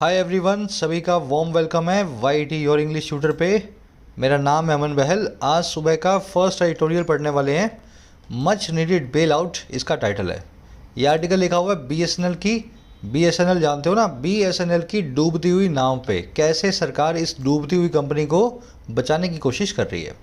Hi everyone, सभी का warm welcome है वाईटी योर इंग्लिश ट्यूटर पे। मेरा नाम है अमन बहल। आज सुबह का फर्स्ट एडिटोरियल पढ़ने वाले हैं। मच नीडेड बेल आउट इसका टाइटल है। ये आर्टिकल लिखा हुआ है बीएसएनएल की। बीएसएनएल जानते हो ना, बीएसएनएल की डूबती हुई नाव पे कैसे सरकार इस डूबती हुई कंपनी को बचाने की कोशिश कर रही है।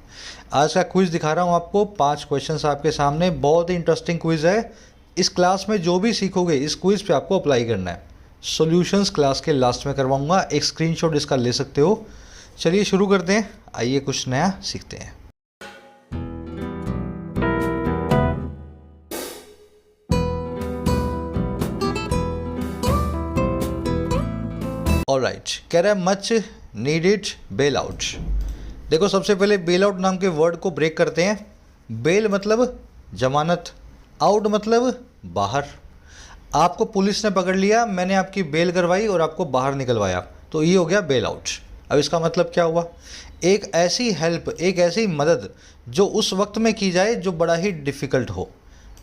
आज का क्विज दिखा रहा हूँ आपको। 5 क्वेश्चंस आपके सामने, बहुत ही इंटरेस्टिंग क्विज है। इस क्लास में जो भी सीखोगे इस क्विज पे आपको अप्लाई करना है। सॉल्यूशंस क्लास के लास्ट में करवाऊंगा, एक स्क्रीनशॉट इसका ले सकते हो। चलिए शुरू करते हैं, आइए कुछ नया सीखते हैं। ऑलराइट, कह रहा है मच नीडेड बेल आउट। देखो, सबसे पहले बेल आउट नाम के वर्ड को ब्रेक करते हैं। बेल मतलब जमानत, आउट मतलब बाहर। आपको पुलिस ने पकड़ लिया, मैंने आपकी बेल करवाई और आपको बाहर निकलवाया, तो ये हो गया बेल आउट। अब इसका मतलब क्या हुआ? एक ऐसी हेल्प, एक ऐसी मदद जो उस वक्त में की जाए जो बड़ा ही डिफ़िकल्ट हो।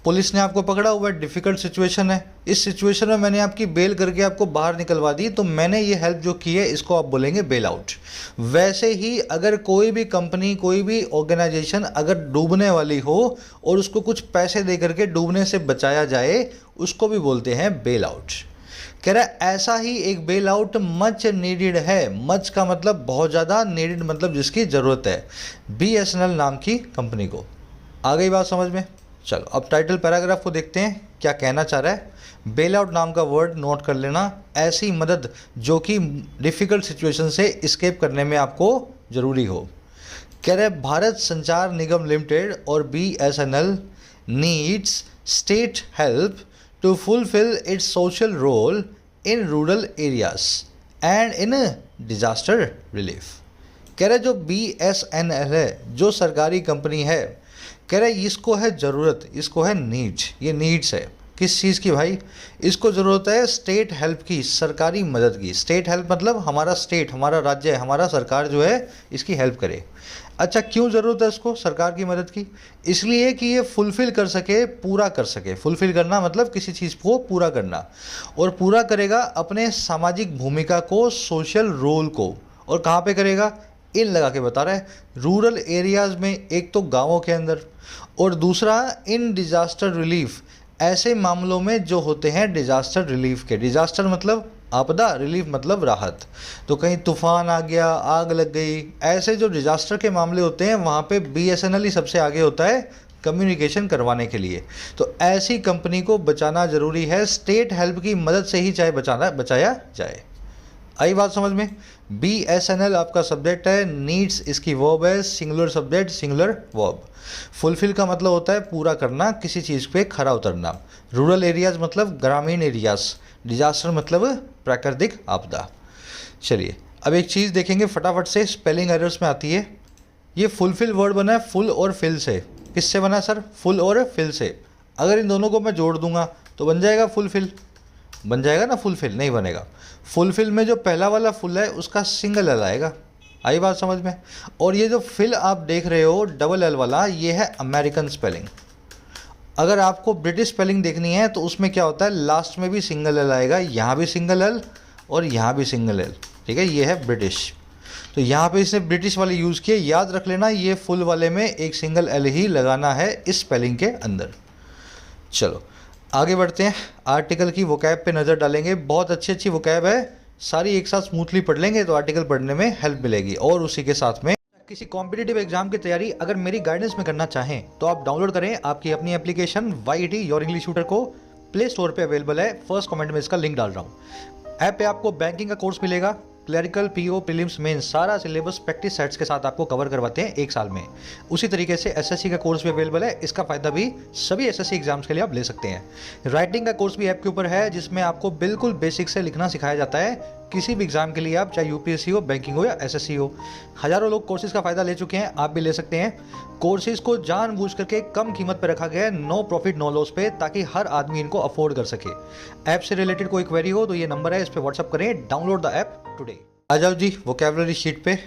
पुलिस ने आपको पकड़ा हुआ है, डिफ़िकल्ट सिचुएशन है। इस सिचुएशन में मैंने आपकी बेल करके आपको बाहर निकलवा दी, तो मैंने ये हेल्प जो की है इसको आप बोलेंगे बेल आउट। वैसे ही अगर कोई भी कंपनी, कोई भी ऑर्गेनाइजेशन अगर डूबने वाली हो और उसको कुछ पैसे दे करके डूबने से बचाया जाए, उसको भी बोलते हैं बेल आउट। कह रहा है ऐसा ही एक बेल आउट मच नीडेड है। मच का मतलब बहुत ज़्यादा, नीडेड मतलब जिसकी ज़रूरत है, बीएसएनएल नाम की कंपनी को। आ गई बात समझ में? चलो अब टाइटल पैराग्राफ को देखते हैं क्या कहना चाह रहा है। बेल आउट नाम का वर्ड नोट कर लेना, ऐसी मदद जो कि डिफ़िकल्ट सिचुएशन से इस्केप करने में आपको ज़रूरी हो। कह रहे भारत संचार निगम लिमिटेड और BSNL needs state help to fulfill its social role in rural areas and in disaster relief। कह रहे जो BSNL है, जो सरकारी कंपनी है, कह रहे इसको है ज़रूरत, इसको है नीड्स। ये नीड्स है किस चीज़ की भाई? इसको ज़रूरत है स्टेट हेल्प की, सरकारी मदद की। स्टेट हेल्प मतलब हमारा स्टेट, हमारा राज्य, हमारा सरकार जो है इसकी हेल्प करे। अच्छा, क्यों ज़रूरत है इसको सरकार की मदद की? इसलिए कि ये फुलफ़िल कर सके, पूरा कर सके। फुलफ़िल करना मतलब किसी चीज़ को पूरा करना, और पूरा करेगा अपने सामाजिक भूमिका को, सोशल रोल को। और कहाँ पे करेगा? इन लगा के बता रहा है, रूरल एरियाज़ में, एक तो गाँवों के अंदर, और दूसरा इन डिज़ास्टर रिलीफ, ऐसे मामलों में जो होते हैं डिज़ास्टर रिलीफ के। डिज़ास्टर मतलब आपदा, रिलीफ मतलब राहत। तो कहीं तूफान आ गया, आग लग गई, ऐसे जो डिज़ास्टर के मामले होते हैं वहाँ पे बीएसएनएल ही सबसे आगे होता है कम्युनिकेशन करवाने के लिए। तो ऐसी कंपनी को बचाना ज़रूरी है, स्टेट हेल्प की मदद से ही चाहे बचाया जाए। आई बात समझ में? बीएसएनएल आपका सब्जेक्ट है, नीड्स इसकी वर्ब है, singular subject singular verb. Fulfil का मतलब होता है पूरा करना, किसी चीज़ पे खरा उतरना। रूरल एरियाज़ मतलब ग्रामीण एरियाज़। डिजास्टर मतलब प्राकृतिक आपदा। चलिए अब एक चीज़ देखेंगे फटाफट से, स्पेलिंग एरर्स में आती है। ये फुलफिल वर्ड बना है फुल और फिल से। किससे बना है सर? फुल और फिल से। अगर इन दोनों को मैं जोड़ दूंगा तो बन जाएगा फुलफिल, बन जाएगा ना? फुलफिल नहीं बनेगा। फुलफिल में जो पहला वाला फुल है उसका सिंगल एल आएगा। आई बात समझ में? और ये जो फिल आप देख रहे हो डबल एल वाला, ये है अमेरिकन स्पेलिंग। अगर आपको ब्रिटिश स्पेलिंग देखनी है तो उसमें क्या होता है, लास्ट में भी सिंगल एल आएगा, यहाँ भी सिंगल एल और यहाँ भी सिंगल एल। ठीक है, ये है ब्रिटिश। तो यहाँ पे इसने ब्रिटिश वाले यूज़ किए। याद रख लेना, ये फुल वाले में एक सिंगल एल ही लगाना है इस स्पेलिंग के अंदर। चलो आगे बढ़ते हैं, आर्टिकल की वोकैब पे नज़र डालेंगे। बहुत अच्छी अच्छी वोकैब है, सारी एक साथ स्मूथली पढ़ लेंगे तो आर्टिकल पढ़ने में हेल्प मिलेगी। और उसी के साथ में किसी कॉम्पिटिटिव एग्जाम की तैयारी अगर मेरी गाइडेंस में करना चाहें तो आप डाउनलोड करें आपकी अपनी application YT your English tutor को। प्ले स्टोर पे अवेलेबल है, फर्स्ट कमेंट में इसका लिंक डाल रहा हूँ। ऐप पे आपको बैंकिंग का कोर्स मिलेगा, क्लरिकल, पीओ, प्रीलिम्स, मेंस, सारा सिलेबस प्रैक्टिस सेट्स के साथ आपको कवर करवाते हैं 1 साल में। उसी तरीके से एसएससी का कोर्स भी अवेलेबल है, इसका फ़ायदा भी सभी एसएससी एग्जाम्स के लिए आप ले सकते हैं। राइटिंग का कोर्स भी ऐप के ऊपर है, जिसमें आपको बिल्कुल बेसिक से लिखना सिखाया जाता है। किसी भी एग्जाम के लिए आप, चाहे यूपीएससी हो, बैंकिंग हो या एसएससी हो। हज़ारों लोग कोर्सेज का फ़ायदा ले चुके हैं, आप भी ले सकते हैं। कोर्सेज को जानबूझ करके कम कीमत पर रखा गया है, नो प्रॉफिट नो लॉस पे, ताकि हर आदमी इनको अफोर्ड कर सके। ऐप से रिलेटेड कोई क्वेरी हो तो ये नंबर है, इस पर व्हाट्सअप करें। Download the app today. आ जाओ जी वोकैबुलरी शीट पे।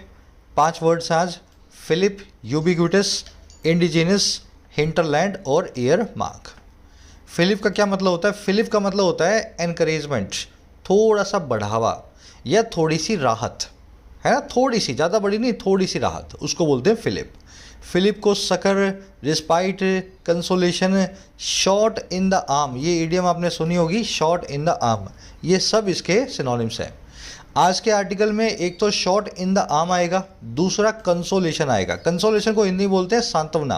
5 वर्ड्स आज: फिलिप, यूबिक्विटस, इंडिजिनस, हिंटरलैंड और एयर मार्क। फिलिप का क्या मतलब होता है? फिलिप का मतलब होता है एनकरेजमेंट, थोड़ा सा बढ़ावा। या थोड़ी सी राहत, है ना, थोड़ी सी, ज़्यादा बड़ी नहीं, थोड़ी सी राहत, उसको बोलते हैं फिलिप। फिलिप को succour, respite, consolation, shot in the arm, ये इडियम आपने सुनी होगी, शॉट इन द आर्म, ये सब इसके सिनोनिम्स हैं। आज के आर्टिकल में एक तो शॉट इन द आर्म आएगा, दूसरा कंसोलेशन आएगा। कंसोलेशन को हिंदी बोलते हैं सांत्वना,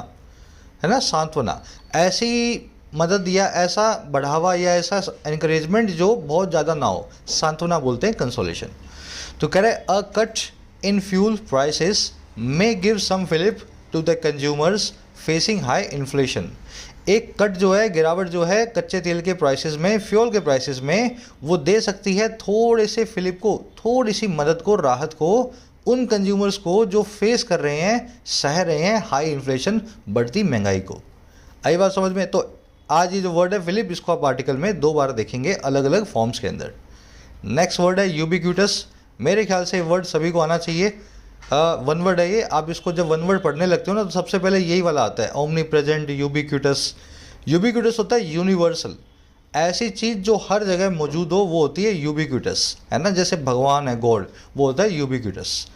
है ना, सांत्वना, ऐसी मदद या ऐसा बढ़ावा या ऐसा एनकरेजमेंट जो बहुत ज़्यादा ना हो, सांत्वना बोलते हैं कंसोलेशन। तो कह रहे a cut in fuel prices may give some fillip to the consumers facing high inflation. एक कट जो है, गिरावट जो है कच्चे तेल के प्राइसेस में, फ्यूल के प्राइसेस में, वो दे सकती है थोड़े से फिलिप को, थोड़ी सी मदद को, राहत को उन कंज्यूमर्स को जो फेस कर रहे हैं, सह रहे हैं हाई इन्फ्लेशन, बढ़ती महंगाई को। आई बात समझ में? तो आज ये जो वर्ड है फिलिप, इसको आप आर्टिकल में 2 बार देखेंगे अलग अलग फॉर्म्स के अंदर। नेक्स्ट वर्ड है यूबिक्यूटस। मेरे ख्याल से वर्ड सभी को आना चाहिए। वन वर्ड है ये, आप इसको जब वन वर्ड पढ़ने लगते हो ना तो सबसे पहले यही वाला आता है, ओमनी प्रेजेंट, यूबिक्यूटस। यूबिक्यूटस होता है यूनिवर्सल, ऐसी चीज़ जो हर जगह मौजूद हो वो होती है यूबिक्यूटस, है ना, जैसे भगवान है, गॉड, वो होता है ubiquitous.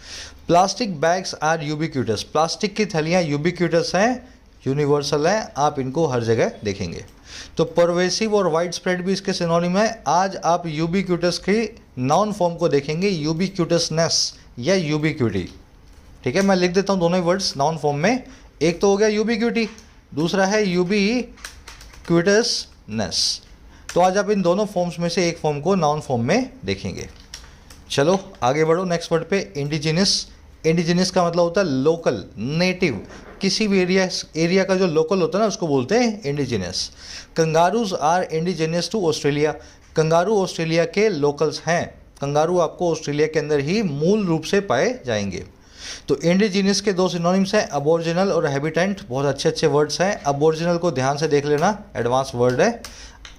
Plastic bags are ubiquitous, plastic की थैलियाँ यूबिक्यूटस हैं, यूनिवर्सल है, आप इनको हर जगह देखेंगे। तो परवेसिव और वाइड स्प्रेड भी इसके सिनोनिम है। आज आप यूबिक्यूटस की नाउन फॉर्म को देखेंगे, यूबिक्यूटसनेस या यूबिक्यूटी। ठीक है, मैं लिख देता हूँ दोनों ही वर्ड्स नाउन फॉर्म में। एक तो हो गया यूबिक्यूटी, दूसरा है यूबिक्यूटसनेस। तो आज आप इन दोनों फॉर्म्स में से एक फॉर्म को नाउन फॉर्म में देखेंगे। चलो आगे बढ़ो नेक्स्ट वर्ड पे, इंडिजिनस। इंडिजिनस का मतलब होता है लोकल, नेटिव, किसी भी एरिया का जो लोकल होता है ना उसको बोलते हैं indigenous. Kangaroos are indigenous to Australia, kangaroo Australia के लोकल्स हैं, कंगारू आपको ऑस्ट्रेलिया के अंदर ही मूल रूप से पाए जाएंगे। तो इंडिजिनस के 2 सिनोनिम्स हैं, अबोरिजिनल और हैबिटेंट, बहुत अच्छे अच्छे वर्ड्स हैं। अबोरिजिनल को ध्यान से देख लेना, एडवांस वर्ड है।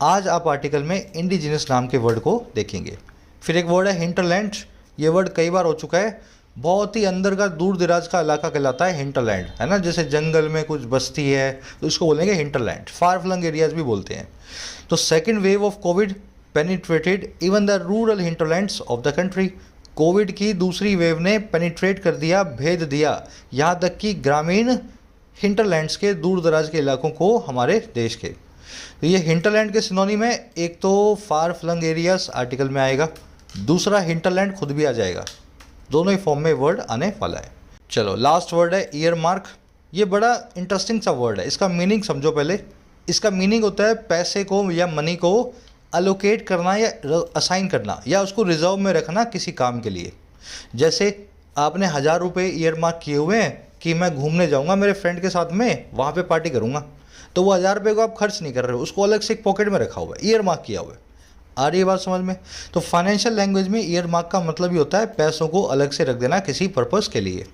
आज आप आर्टिकल में इंडिजिनस नाम के वर्ड को देखेंगे। फिर एक वर्ड है हिंटरलैंड, ये वर्ड कई बार हो चुका है, बहुत ही अंदर का दूर दराज का इलाका कहलाता है हिंटरलैंड, है ना, जैसे जंगल में कुछ बस्ती है तो इसको बोलेंगे हिंटरलैंड, फार फ्लंग एरियाज भी बोलते हैं। तो second wave of Covid penetrated even the rural hinterlands of the country, Covid की दूसरी वेव ने पेनिट्रेट कर दिया, भेद दिया, यहाँ तक कि ग्रामीण हिंटरलैंड्स के, दूर दराज के इलाकों को हमारे देश के। तो ये हिंटरलैंड के सिनोनिम है, एक तो फार फ्लंग एरियाज आर्टिकल में आएगा, दूसरा हिंटरलैंड खुद भी आ जाएगा, दोनों ही फॉर्म में वर्ड आने वाला है। चलो लास्ट वर्ड है ईयर मार्क। ये बड़ा इंटरेस्टिंग सा वर्ड है, इसका मीनिंग समझो पहले। इसका मीनिंग होता है पैसे को या मनी को अलोकेट करना या असाइन करना या उसको रिजर्व में रखना किसी काम के लिए। जैसे आपने 1000 रुपये ईयर मार्क किए हुए हैं कि मैं घूमने जाऊँगा मेरे फ्रेंड के साथ में, वहाँ पर पार्टी करूँगा, तो वो 1000 रुपये को आप खर्च नहीं कर रहे हो, उसको अलग से एक पॉकेट में रखा हुआ है, ईयर मार्क किया हुआ है। आ रही है बात समझ में? तो फाइनेंशियल लैंग्वेज में ईयर मार्क का मतलब ही होता है पैसों को अलग से रख देना किसी पर्पस के लिए।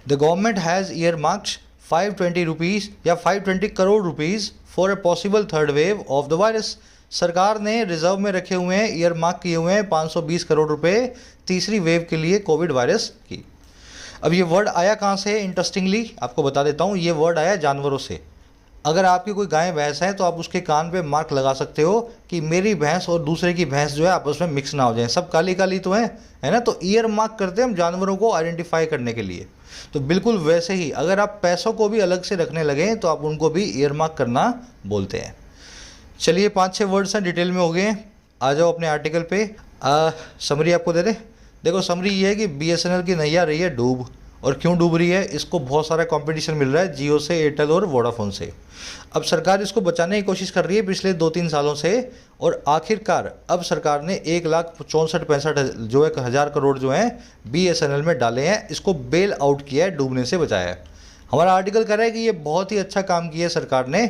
The government has year marked 520 rupees या 520 crore rupees for a possible third wave of the virus. सरकार ने रिजर्व में रखे हुए हैं, ईयर मार्क किए हुए हैं 520 करोड़ रुपए तीसरी वेव के लिए कोविड वायरस की। अब ये वर्ड आया कहाँ से? इंटरेस्टिंगली आपको बता देता हूँ, ये वर्ड आया जानवरों से। अगर आपकी कोई गाय भैंस है तो आप उसके कान पे मार्क लगा सकते हो कि मेरी भैंस और दूसरे की भैंस जो है आपस में मिक्स ना हो जाए, सब काली काली तो है ना। तो ईयर मार्क करते हैं हम जानवरों को आइडेंटिफाई करने के लिए। तो बिल्कुल वैसे ही अगर आप पैसों को भी अलग से रखने लगें तो आप उनको भी ईयर मार्क करना बोलते हैं। चलिए 5-6 वर्ड्स हैं, डिटेल में हो गए हैं। आ जाओ अपने आर्टिकल पे। समरी आपको दे दे। देखो समरी ये है कि BSNL की नैया रही है डूब, और क्यों डूब रही है? इसको बहुत सारा कंपटीशन मिल रहा है जियो से, एयरटेल और वोडाफोन से। अब सरकार इसको बचाने की कोशिश कर रही है पिछले 2-3 सालों से, और आखिरकार अब सरकार ने 1,64,65 जो है 1000 करोड़ जो हैं BSNL में डाले हैं, इसको बेल आउट किया है, डूबने से बचाया है। हमारा आर्टिकल कह रहा है कि ये बहुत ही अच्छा काम किया है सरकार ने।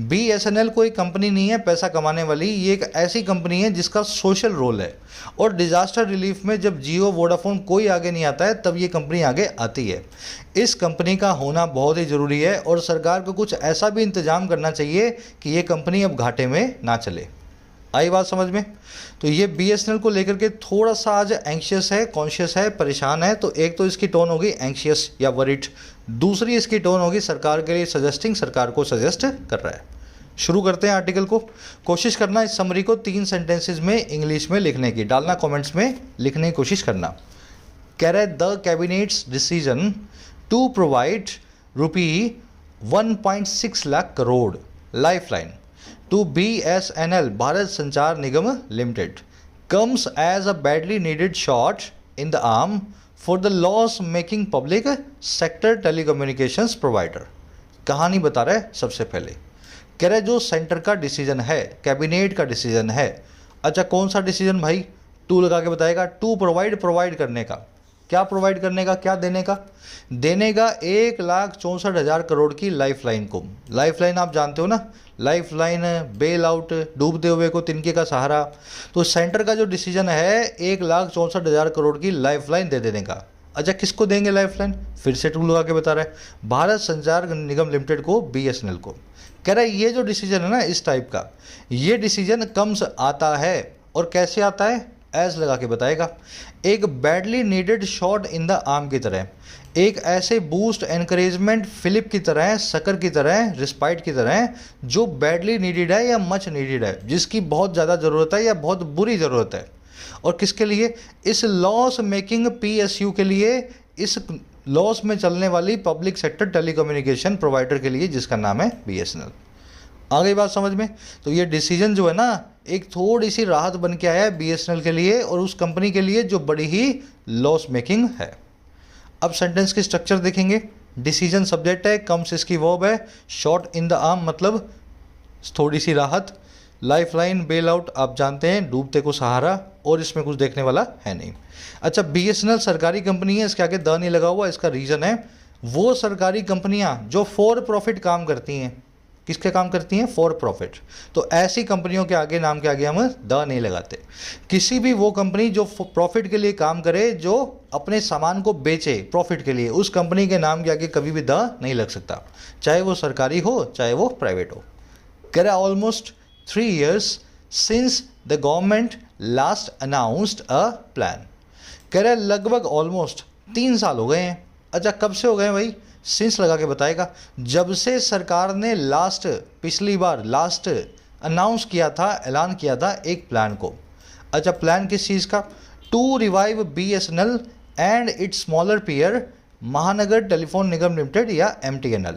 BSNL कोई कंपनी नहीं है पैसा कमाने वाली, ये एक ऐसी कंपनी है जिसका सोशल रोल है, और डिज़ास्टर रिलीफ में जब जियो वोडाफोन कोई आगे नहीं आता है तब ये कंपनी आगे आती है। इस कंपनी का होना बहुत ही ज़रूरी है, और सरकार को कुछ ऐसा भी इंतजाम करना चाहिए कि ये कंपनी अब घाटे में ना चले। आई बात समझ में? तो ये BSNL को लेकर के थोड़ा सा आज एंक्शियस है, कॉन्शियस है, परेशान है। तो एक तो इसकी टोन होगी एंक्शियस या वरिड, दूसरी इसकी टोन होगी सरकार के लिए सजेस्टिंग, सरकार को सजेस्ट कर रहा है। शुरू करते हैं आर्टिकल को। कोशिश करना इस समरी को 3 सेंटेंसेस में इंग्लिश में लिखने की, डालना कमेंट्स में, लिखने की कोशिश करना। कह रहे the cabinet's decision to provide ₹1.6 lakh crore lifeline to BSNL Bharat Sanchar Nigam limited comes as a badly needed shot in the arm for the loss making public sector telecommunications provider। कहानी बता रहा है सबसे पहले, कह रहे जो सेंटर का डिसीजन है, कैबिनेट का डिसीजन है। अच्छा कौन सा डिसीजन भाई, टू लगा के बताएगा। टू प्रोवाइड करने का, क्या प्रोवाइड करने का, क्या देने का, देने का 1,64,000 करोड़ की लाइफलाइन को। लाइफलाइन आप जानते हो ना, लाइफलाइन बेल आउट, डूबते हुए को तिनके का सहारा। तो सेंटर का जो डिसीजन है 1,64,000 करोड़ की लाइफलाइन दे देने का। अच्छा किसको देंगे लाइफलाइन, फिर से टू लगा के बता रहा है, भारत संचार निगम लिमिटेड को, BSNL को। कह रहा है ये जो डिसीजन है ना इस टाइप का, ये डिसीजन कम्स आता है, और कैसे आता है, एज लगा के बताएगा। एक badly needed shot in the arm की तरह, एक ऐसे बूस्ट एनकरेजमेंट फिलिप की तरह, शकर की तरह, रिस्पाइट की तरह, जो बैडली नीडेड है या मच नीडेड है, जिसकी बहुत ज़्यादा ज़रूरत है या बहुत बुरी ज़रूरत है। और किसके लिए, इस लॉस मेकिंग PSU के लिए, इस लॉस में चलने वाली पब्लिक सेक्टर टेलीकम्युनिकेशन प्रोवाइडर के लिए, जिसका नाम है BSNL। आ गई बात समझ में। तो ये डिसीजन जो है ना एक थोड़ी सी राहत बन के आया है BSNL के लिए और उस कंपनी के लिए जो बड़ी ही लॉस मेकिंग है। अब सेंटेंस की स्ट्रक्चर देखेंगे। डिसीजन सब्जेक्ट है, कम्स इसकी वर्ब है, शॉट इन द आर्म मतलब थोड़ी सी राहत, लाइफलाइन बेल आउट आप जानते हैं डूबते को सहारा, और इसमें कुछ देखने वाला है नहीं। अच्छा BSNL सरकारी कंपनी है, इसके आगे द नहीं लगा हुआ, इसका रीज़न है वो सरकारी कंपनियां जो फॉर प्रॉफिट काम करती हैं। किसके काम करती हैं, फॉर प्रॉफिट। तो ऐसी कंपनियों के आगे, नाम के आगे हम द नहीं लगाते। किसी भी वो कंपनी जो प्रॉफिट के लिए काम करे, जो अपने सामान को बेचे प्रॉफिट के लिए, उस कंपनी के नाम के आगे कभी भी द नहीं लग सकता, चाहे वो सरकारी हो चाहे वो प्राइवेट हो। कह रहा almost 3 years since the government last announced a plan. कह रहा लगभग ऑलमोस्ट 3 साल हो गए हैं। अच्छा कब से हो गए भाई, सिंस लगा के बताएगा, जब से सरकार ने पिछली बार अनाउंस किया था, ऐलान किया था एक प्लान को। अच्छा प्लान किस चीज़ का, to revive BSNL and its smaller peer Mahanagar telephone Nigam limited या MTNL।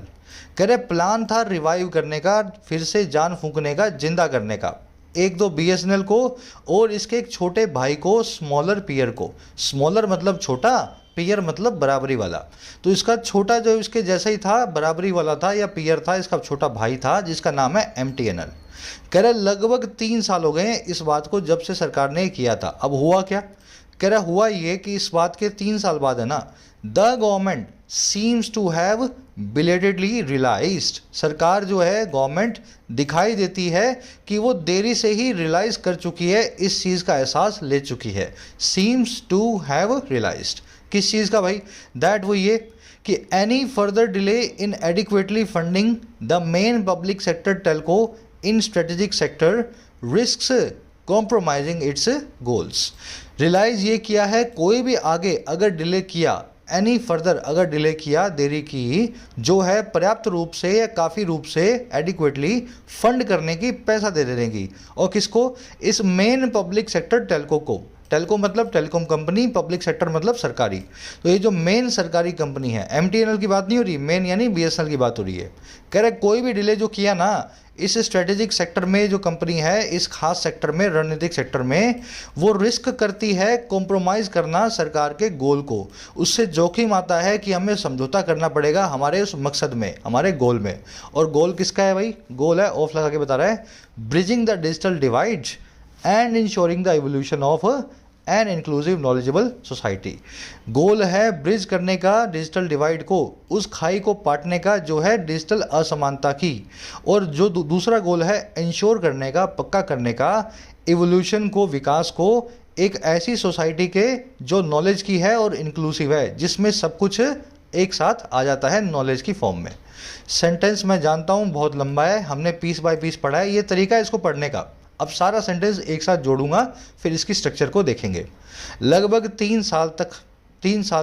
कह रहे प्लान था रिवाइव करने का, फिर से जान फूंकने का, जिंदा करने का, एक दो BSNL को और इसके एक छोटे भाई को, स्मॉलर पीयर को। स्मॉलर मतलब छोटा, पीयर मतलब बराबरी वाला। तो इसका छोटा जो इसके जैसा ही था, बराबरी वाला था या पीयर था, इसका छोटा भाई था जिसका नाम है MTNL। कह रहे लगभग 3 साल हो गए हैं इस बात को जब से सरकार ने किया था। अब हुआ क्या, कह रहा हुआ ये कि इस बात के 3 साल बाद है ना, the government seems to have belatedly realised, सरकार जो है गवर्नमेंट दिखाई देती है कि वो देरी से ही रियलाइज कर चुकी है, इस चीज़ का एहसास ले चुकी है। सीम्स टू हैव रियलाइज्ड किस चीज़ का भाई, दैट वो ये कि any further delay in adequately funding the main public sector telco in strategic sector risks compromising its goals. Realise ये किया है, कोई भी आगे अगर डिले किया, एनी फर्दर अगर डिले किया, देरी की, जो है पर्याप्त रूप से या काफ़ी रूप से एडिक्वेटली फंड करने की, पैसा दे देने की, और किसको, इस मेन पब्लिक सेक्टर टेलको को। टेलको मतलब टेलीकॉम कंपनी, पब्लिक सेक्टर मतलब सरकारी। तो ये जो मेन सरकारी कंपनी है, MTNL की बात नहीं हो रही, मेन यानी BSNL की बात हो रही है। कह रहे कोई भी डिले जो किया ना इस स्ट्रेटेजिक सेक्टर में, जो कंपनी है इस खास सेक्टर में, रणनीतिक सेक्टर में, वो रिस्क करती है कॉम्प्रोमाइज़ करना सरकार के गोल को। उससे जोखिम आता है कि हमें समझौता करना पड़ेगा हमारे उस मकसद में, हमारे गोल में। और गोल किसका है भाई, गोल है, ऑफ लगा के बता रहा है, bridging the digital divide and ensuring the evolution of an inclusive knowledgeable society. Goal है ब्रिज करने का डिजिटल डिवाइड को, उस खाई को पाटने का जो है डिजिटल असमानता की, और जो दूसरा गोल है इंश्योर करने का, पक्का करने का, इवोल्यूशन को, विकास को, एक ऐसी सोसाइटी के जो नॉलेज की है और इंक्लूसिव है, जिसमें सब कुछ एक साथ आ जाता है नॉलेज की फॉर्म में। सेंटेंस मैं जानता हूँ बहुत लंबा है, हमने पीस बाय पीस पढ़ा है, ये तरीका है इसको पढ़ने का। अब सारा सेंटेंस एक साथ जोड़ूंगा, फिर इसकी स्ट्रक्चर को देखेंगे। लगभग 3 साल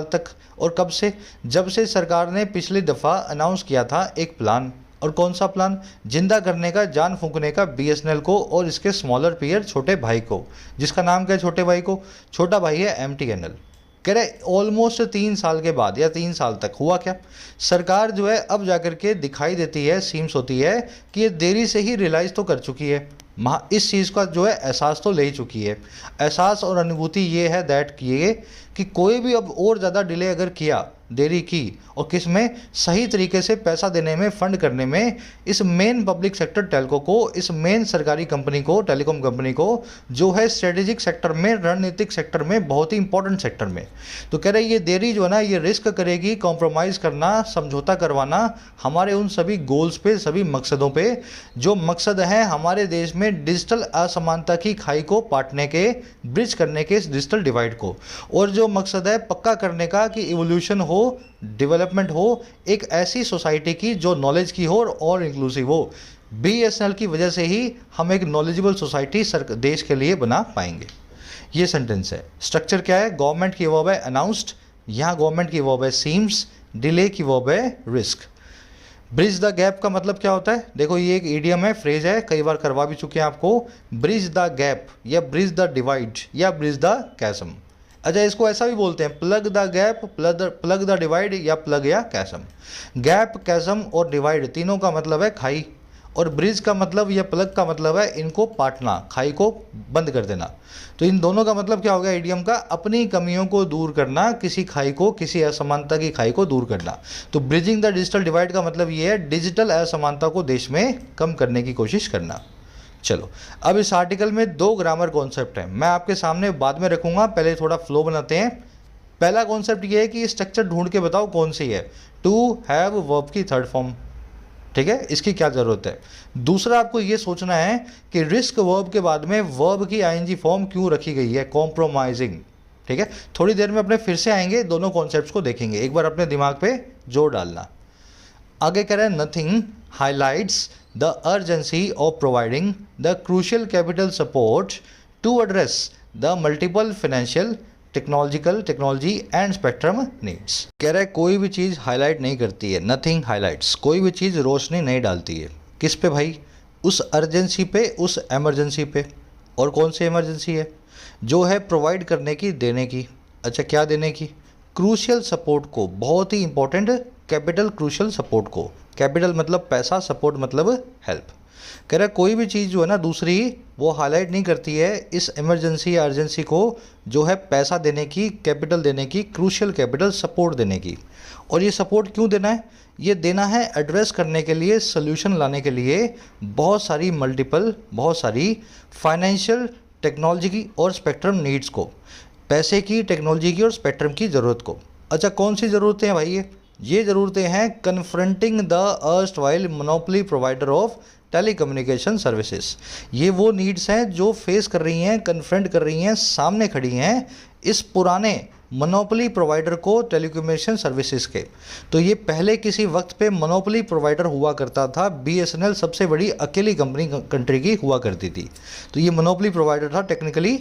तक, और कब से, जब से सरकार ने पिछली दफ़ा अनाउंस किया था एक प्लान। और कौन सा प्लान? जिंदा करने का, जान फूंकने का बीएसएनएल को और इसके स्मॉलर पीयर छोटे भाई को, जिसका नाम क्या है छोटे भाई को? छोटा भाई है एमटीएनएल। कह रहे ऑलमोस्ट 3 साल के बाद या 3 साल तक हुआ क्या? सरकार जो है अब जाकर के दिखाई देती है, सीम्स होती है कि ये देरी से ही रियलाइज़ तो कर चुकी है, इस चीज़ का जो है एहसास तो ले ही चुकी है। एहसास और अनुभूति ये है दैट कि कोई भी अब और ज़्यादा डिले अगर किया, देरी की, और किस में? सही तरीके से पैसा देने में, फंड करने में, इस मेन पब्लिक सेक्टर टेलको को, इस मेन सरकारी कंपनी को, टेलीकॉम कंपनी को, जो है स्ट्रेटेजिक सेक्टर में, रणनीतिक सेक्टर में, बहुत ही इंपॉर्टेंट सेक्टर में। तो कह रहे ये देरी जो है ना, ये रिस्क करेगी कॉम्प्रोमाइज़ करना, समझौता करवाना हमारे उन सभी गोल्स पे, सभी मकसदों पे, जो मकसद है हमारे देश में डिजिटल असमानता की खाई को पाटने के, ब्रिज करने के, इस डिजिटल डिवाइड को, और जो मकसद है पक्का करने का कि इवोल्यूशन हो, डेवलपमेंट हो, एक ऐसी सोसाइटी की जो नॉलेज की हो और इंक्लूसिव हो। बीएसएनएल की वजह से ही हम एक नॉलेजेबल सोसाइटी देश के लिए बना पाएंगे। ये सेंटेंस है। स्ट्रक्चर क्या है? गवर्नमेंट की वर्ब है अनाउंस्ड, यहाँ गवर्नमेंट की वर्ब है सीम्स, डिले की वर्ब है रिस्क। ब्रिज द गैप का मतलब क्या होता है? देखो ये एक ईडियम है, फ्रेज है, कई बार करवा भी चुके हैं आपको। ब्रिज द गैप या ब्रिज द डिवाइड या ब्रिज द कैसम। अच्छा, इसको ऐसा भी बोलते हैं plug the gap, plug the divide या प्लग या कैसम। गैप, कैसम और डिवाइड तीनों का मतलब है खाई, और ब्रिज का मतलब या प्लग का मतलब है इनको पाटना, खाई को बंद कर देना। तो इन दोनों का मतलब क्या हो गया ईडियम का? अपनी कमियों को दूर करना, किसी खाई को, किसी असमानता की खाई को दूर करना। तो ब्रिजिंग द डिजिटल डिवाइड का मतलब ये है डिजिटल असमानता को देश में कम करने की कोशिश करना। चलो, अब इस आर्टिकल में 2 ग्रामर कॉन्सेप्ट हैं, मैं आपके सामने बाद में रखूंगा, पहले थोड़ा फ्लो बनाते हैं। पहला कॉन्सेप्ट ये है कि स्ट्रक्चर ढूंढ के बताओ कौन सी है। टू हैव वर्ब की थर्ड फॉर्म, ठीक है, इसकी क्या ज़रूरत है। दूसरा आपको ये सोचना है कि रिस्क वर्ब के बाद में वर्ब की आईएनजी फॉर्म क्यों रखी गई है, कॉम्प्रोमाइजिंग। ठीक है, थोड़ी देर में अपने फिर से आएंगे, दोनों कॉन्सेप्ट्स को देखेंगे, एक बार अपने दिमाग पे जोर डालना। आगे कह रहे हैं nothing highlights the urgency of providing the crucial capital support to address the multiple financial technology and spectrum needs. कह रहा है कोई भी चीज़ हाईलाइट नहीं करती है, नथिंग हाईलाइट्स, कोई भी चीज़ रोशनी नहीं डालती है। किस पे भाई? उस अर्जेंसी पे, उस एमरजेंसी पे। और कौन सी एमरजेंसी है? जो है प्रोवाइड करने की, देने की। अच्छा, क्या देने की? क्रूशियल सपोर्ट को, बहुत ही इंपॉर्टेंट कैपिटल क्रूशियल सपोर्ट को। कैपिटल मतलब पैसा, सपोर्ट मतलब हेल्प। कह रहा है कोई भी चीज़ जो है ना दूसरी, वो हाईलाइट नहीं करती है इस इमरजेंसी या अर्जेंसी को, जो है पैसा देने की, कैपिटल देने की, क्रूशियल कैपिटल सपोर्ट देने की। और ये सपोर्ट क्यों देना है? ये देना है एड्रेस करने के लिए, सोल्यूशन लाने के लिए बहुत सारी फाइनेंशियल, टेक्नोलॉजी और स्पेक्ट्रम नीड्स को, पैसे की, टेक्नोलॉजी की और स्पेक्ट्रम की ज़रूरत को। अच्छा, कौन सी ज़रूरतें हैं भाई? ये ज़रूरतें हैं confronting the erstwhile monopoly provider of telecommunication services. ये वो नीड्स हैं जो फेस कर रही हैं, कन्फ्रंट कर रही हैं, सामने खड़ी हैं इस पुराने मोनोपोली प्रोवाइडर को, टेलीकम्युनिकेशन सर्विसेज के। तो ये पहले किसी वक्त पे मोनोपोली प्रोवाइडर हुआ करता था, बीएसएनएल सबसे बड़ी अकेली कंपनी कंट्री की हुआ करती थी। तो ये मोनोपोली प्रोवाइडर था टेक्निकली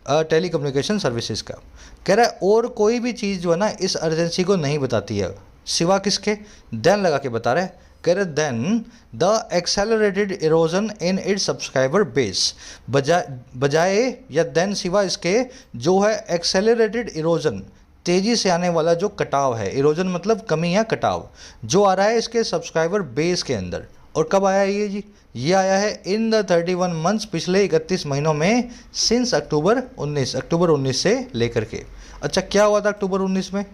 टेलीकम्युनिकेशन सर्विसेज का। कह रहा है और कोई भी चीज़ जो है ना इस अर्जेंसी को नहीं बताती है, सिवा किसके? देन लगा के बता रहे हैं। कह रहे then the accelerated erosion in its subscriber base, बजाय या देन सिवा इसके जो है एक्सेलरेटेड इरोजन, तेज़ी से आने वाला जो कटाव है, इरोजन मतलब कमी या कटाव, जो आ रहा है इसके सब्सक्राइबर बेस के अंदर। और कब आया ये जी? ये आया है इन द 31 मंथ्स, पिछले 31 महीनों में, सिंस अक्टूबर 19 से लेकर के। अच्छा, क्या हुआ था अक्टूबर 19 में?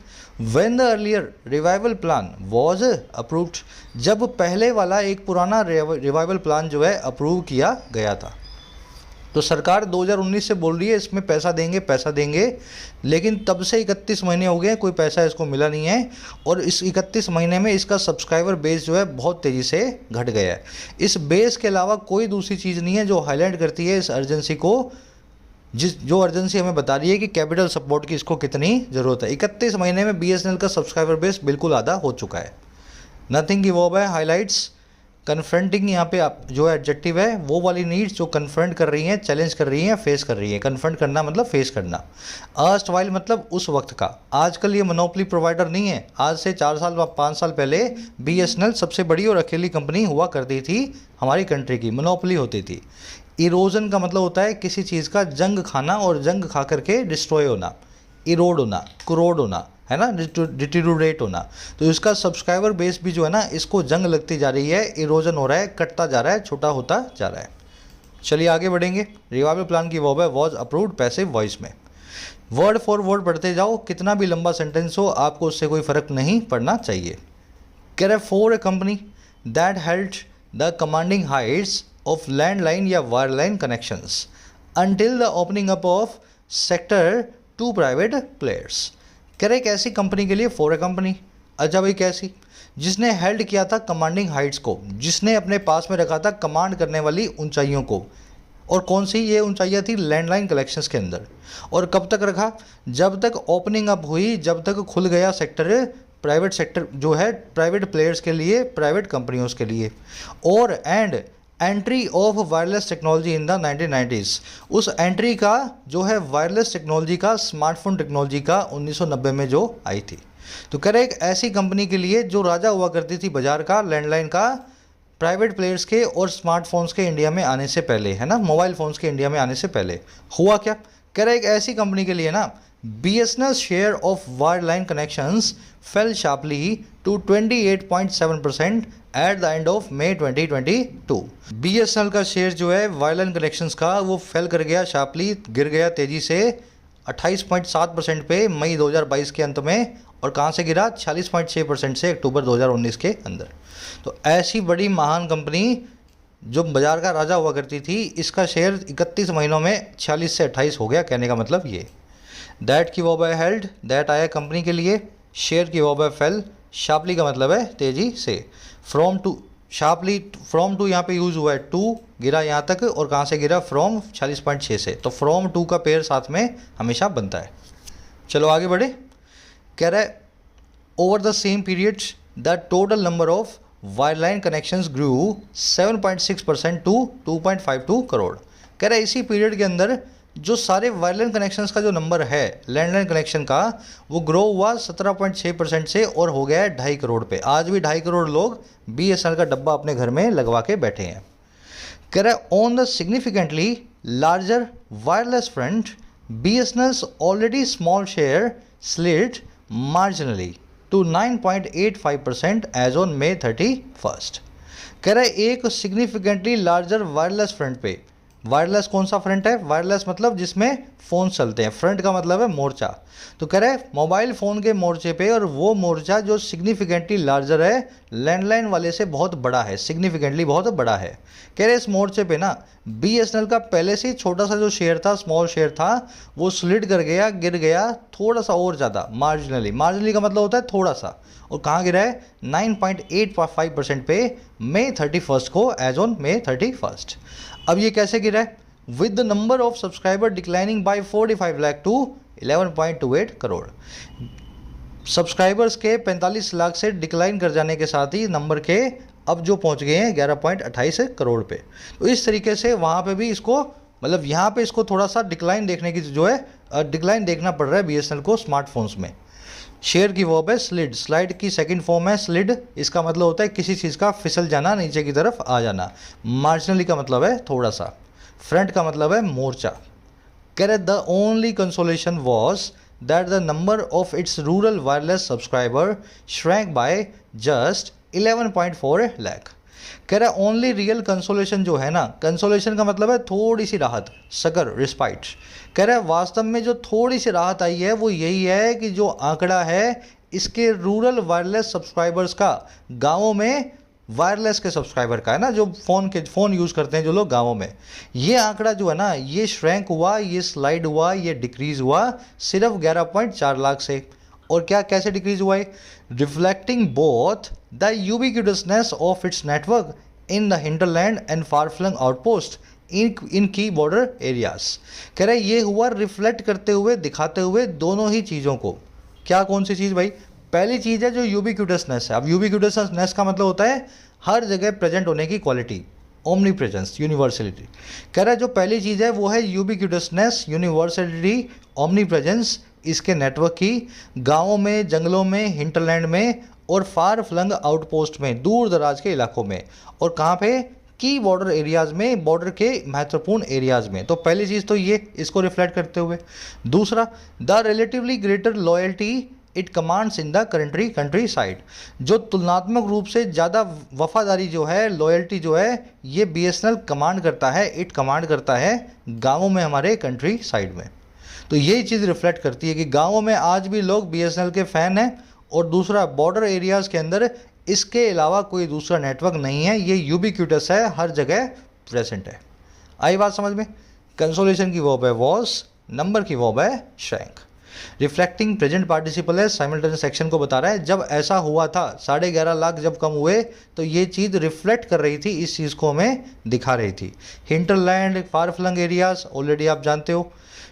When the earlier revival plan was approved, जब पहले वाला एक पुराना रिवाइवल प्लान जो है अप्रूव किया गया था। तो सरकार 2019 से बोल रही है इसमें पैसा देंगे, लेकिन तब से 31 महीने हो गए, कोई पैसा इसको मिला नहीं है। और इस 31 महीने में इसका सब्सक्राइबर बेस जो है बहुत तेज़ी से घट गया है। इस बेस के अलावा कोई दूसरी चीज़ नहीं है जो हाईलाइट करती है इस अर्जेंसी को, जो अर्जेंसी हमें बता रही है कि कैपिटल सपोर्ट की इसको कितनी ज़रूरत है। 31 महीने में बीएसएनएल का सब्सक्राइबर बेस बिल्कुल आधा हो चुका है। नथिंग की वर्ब है हाईलाइट्स, कन्फ्रंटिंग यहाँ पे आप जो एडजेक्टिव है वो वाली नीड्स जो कन्फ्रंट कर रही हैं, चैलेंज कर रही हैं, फेस कर रही हैं। कन्फ्रंट करना मतलब फेस करना। अर्स्टवाइल मतलब उस वक्त का। आजकल ये मोनोपोली प्रोवाइडर नहीं है। आज से 4 साल 5 साल पहले BSNL सबसे बड़ी और अकेली कंपनी हुआ करती थी हमारी कंट्री की, मोनोपोली होती थी। इरोजन का मतलब होता है किसी चीज़ का जंग खाना और जंग खा करके डिस्ट्रॉय होना, इरोड होना, क्रोड होना, है ना, डिटीरोरेट होना। तो इसका सब्सक्राइबर बेस भी जो है ना, इसको जंग लगती जा रही है, इरोजन हो रहा है, कटता जा रहा है, छोटा होता जा रहा है। चलिए आगे बढ़ेंगे। रिवाइवल प्लान की वर्ब है वॉज अप्रूव्ड पैसिव वॉइस में। वर्ड फॉर वर्ड पढ़ते जाओ, कितना भी लंबा सेंटेंस हो आपको उससे कोई फर्क नहीं पड़ना चाहिए। Care for a company that held the commanding heights of landline या wireline connections until the opening up of sector to private players. कह रहे एक ऐसी कंपनी के लिए फॉर ए कंपनी, अच्छा भाई कैसी, जिसने हेल्ड किया था कमांडिंग हाइट्स को, जिसने अपने पास में रखा था कमांड करने वाली ऊंचाइयों को। और कौन सी ये ऊंचाइयाँ थी? लैंडलाइन कलेक्शंस के अंदर। और कब तक रखा? जब तक ओपनिंग अप हुई, जब तक खुल गया सेक्टर, प्राइवेट सेक्टर जो है प्राइवेट प्लेयर्स के लिए, प्राइवेट कंपनियों के लिए। और and entry of wireless technology in the 1990s, उस एंट्री का जो है वायरलेस टेक्नोलॉजी का, स्मार्टफोन टेक्नोलॉजी का 1990 में जो आई थी। तो कह रहे एक ऐसी कंपनी के लिए जो राजा हुआ करती थी बाजार का, लैंडलाइन का, प्राइवेट प्लेयर्स के और स्मार्टफोन्स के इंडिया में आने से पहले, है ना, मोबाइल फ़ोन्स के इंडिया में आने से पहले हुआ क्या? कह रहे एक ऐसी कंपनी के लिए ना BSNL share of wireline connections fell sharply to 28.7% at the end of May 2022। BSNL का शेयर जो है वायरलाइन कनेक्शंस का वो फेल कर गया, शार्पली गिर गया तेज़ी से 28.7% पे मई 2022 के अंत में। और कहाँ से गिरा? 46.6% से अक्टूबर 2019 के अंदर। तो ऐसी बड़ी महान कंपनी जो बाजार का राजा हुआ करती थी, इसका शेयर 31 महीनों में 46 से 28 हो गया। कहने का मतलब ये। दैट की वर्ब है हेल्ड, दैट आया कंपनी के लिए। शेयर की वर्ब है फेल, शार्पली का मतलब है तेज़ी से। From to, sharply from to यहाँ पे यूज़ हुआ है, टू गिरा यहाँ तक, और कहाँ से गिरा? फ्रॉम 46.6 से। तो फ्रॉम टू का पेयर साथ में हमेशा बनता है। चलो आगे बढ़े। कह रहा है over the same period the total number of wireline connections grew 7.6% to 2.52 crore. कह रहा है इसी पीरियड के अंदर जो सारे वायरलाइन कनेक्शंस का जो नंबर है लैंडलाइन कनेक्शन का, वो ग्रो हुआ 17.6% से और हो गया है 2.5 करोड़ पे। आज भी 2.5 करोड़ लोग BSNL का डब्बा अपने घर में लगवा के बैठे हैं। कह रहा है on the significantly larger wireless front BSNL's already small share slid marginally to 9.85% as on May 31st। कह रहा है एक सिग्निफिकेंटली लार्जर वायरलेस फ्रंट पे, वायरलेस कौन सा फ्रंट है? वायरलेस मतलब जिसमें फ़ोन चलते हैं, फ्रंट का मतलब है मोर्चा। तो कह रहे हैं मोबाइल फ़ोन के मोर्चे पे, और वो मोर्चा जो सिग्निफिकेंटली लार्जर है, लैंडलाइन वाले से बहुत बड़ा है, सिग्निफिकेंटली बहुत बड़ा है। कह रहे इस मोर्चे पे ना BSNL का पहले से ही छोटा सा जो शेयर था, स्मॉल शेयर था, वो स्लिड कर गया, गिर गया थोड़ा सा और ज़्यादा, मार्जिनली। मार्जिनली का मतलब होता है थोड़ा सा। और कहाँ गिरा है? 9.85% पे May 31st को, एज ऑन May 31st। अब ये कैसे गिरा है? With the number of subscriber declining by 45 lakh to 11.28 crore. Subscribers के 45 लाख से डिक्लाइन कर जाने के साथ ही नंबर के अब जो पहुंच गए हैं 11.28 करोड़ पे। तो इस तरीके से वहाँ पे भी इसको, मतलब यहाँ पे इसको थोड़ा सा डिक्लाइन देखने की जो है डिक्लाइन देखना पड़ रहा है BSNL को स्मार्टफोन्स में। शेयर की वर्ब है स्लिड, स्लाइड की सेकंड फॉर्म है स्लिड। इसका मतलब होता है किसी चीज़ का फिसल जाना, नीचे की तरफ आ जाना। मार्जिनली का मतलब है थोड़ा सा। फ्रंट का मतलब है मोर्चा। कह रहे the only consolation was that the number of its rural wireless subscriber shrank by just 11.4 lakh. कह रहा है ओनली रियल कंसोलेशन जो है ना, कंसोलेशन का मतलब है थोड़ी सी राहत, सकर, रिस्पाइट। कह रहा है वास्तव में जो थोड़ी सी राहत आई है वो यही है कि जो आंकड़ा है इसके रूरल वायरलेस सब्सक्राइबर्स का, गाँवों में वायरलेस के सब्सक्राइबर का है ना, जो फ़ोन यूज़ करते हैं जो लोग गाँवों में, ये आंकड़ा जो है ना ये श्रैंक हुआ, ये स्लाइड हुआ, ये डिक्रीज़ हुआ सिर्फ 11.4 लाख से। और क्या कैसे डिक्रीज हुआ है? Reflecting both the ubiquitousness of its network in the hinterland and far flung outpost in key border areas. कह रहे ये हुआ रिफ्लेक्ट करते हुए, दिखाते हुए दोनों ही चीज़ों को। क्या कौन सी चीज़ भाई? पहली चीज़ है जो यूबिक्यूटसनेस है। अब यूबिक्यूटसनेस का मतलब होता है हर जगह प्रेजेंट होने की क्वालिटी, ओमनी प्रेजेंस, यूनिवर्सलिटी। कह रहा है जो पहली चीज़ है वो है यूबिक्यूटसनेस, यूनिवर्सलिटी, ओमनी प्रेजेंस इसके नेटवर्क की, गाँवों में, जंगलों में, हिंटरलैंड में और फार फ्लंग आउटपोस्ट में, दूर दराज के इलाकों में, और कहाँ पे, की बॉर्डर एरियाज़ में, बॉर्डर के महत्वपूर्ण एरियाज़ में। तो पहली चीज़ तो ये इसको रिफ्लेक्ट करते हुए। दूसरा, the relatively greater loyalty it commands in the country side, जो तुलनात्मक रूप से ज़्यादा वफादारी जो है, लॉयल्टी जो है, ये बीएसएनएल कमांड करता है, इट कमांड करता है गाँवों में, हमारे कंट्री साइड में। तो यही चीज़ रिफ्लेक्ट करती है कि गाँवों में आज भी लोग बीएसएनएल के फ़ैन हैं, और दूसरा बॉर्डर एरियाज़ के अंदर इसके अलावा कोई दूसरा नेटवर्क नहीं है, ये यूबिक्यूटस है, हर जगह प्रेजेंट है। आई बात समझ में? कंसोलेशन की वर्ब है वॉज, नंबर की वर्ब है शैंक। रिफ्लेक्टिंग प्रेजेंट पार्टिसिपल है, साइमल्टेनियस एक्शन को बता रहा है। जब ऐसा हुआ था, 11.5 लाख जब कम हुए, तो ये चीज़ रिफ्लेक्ट कर रही थी, इस चीज़ को हमें दिखा रही थी। Hinterland, far flung areas already आप जानते हो।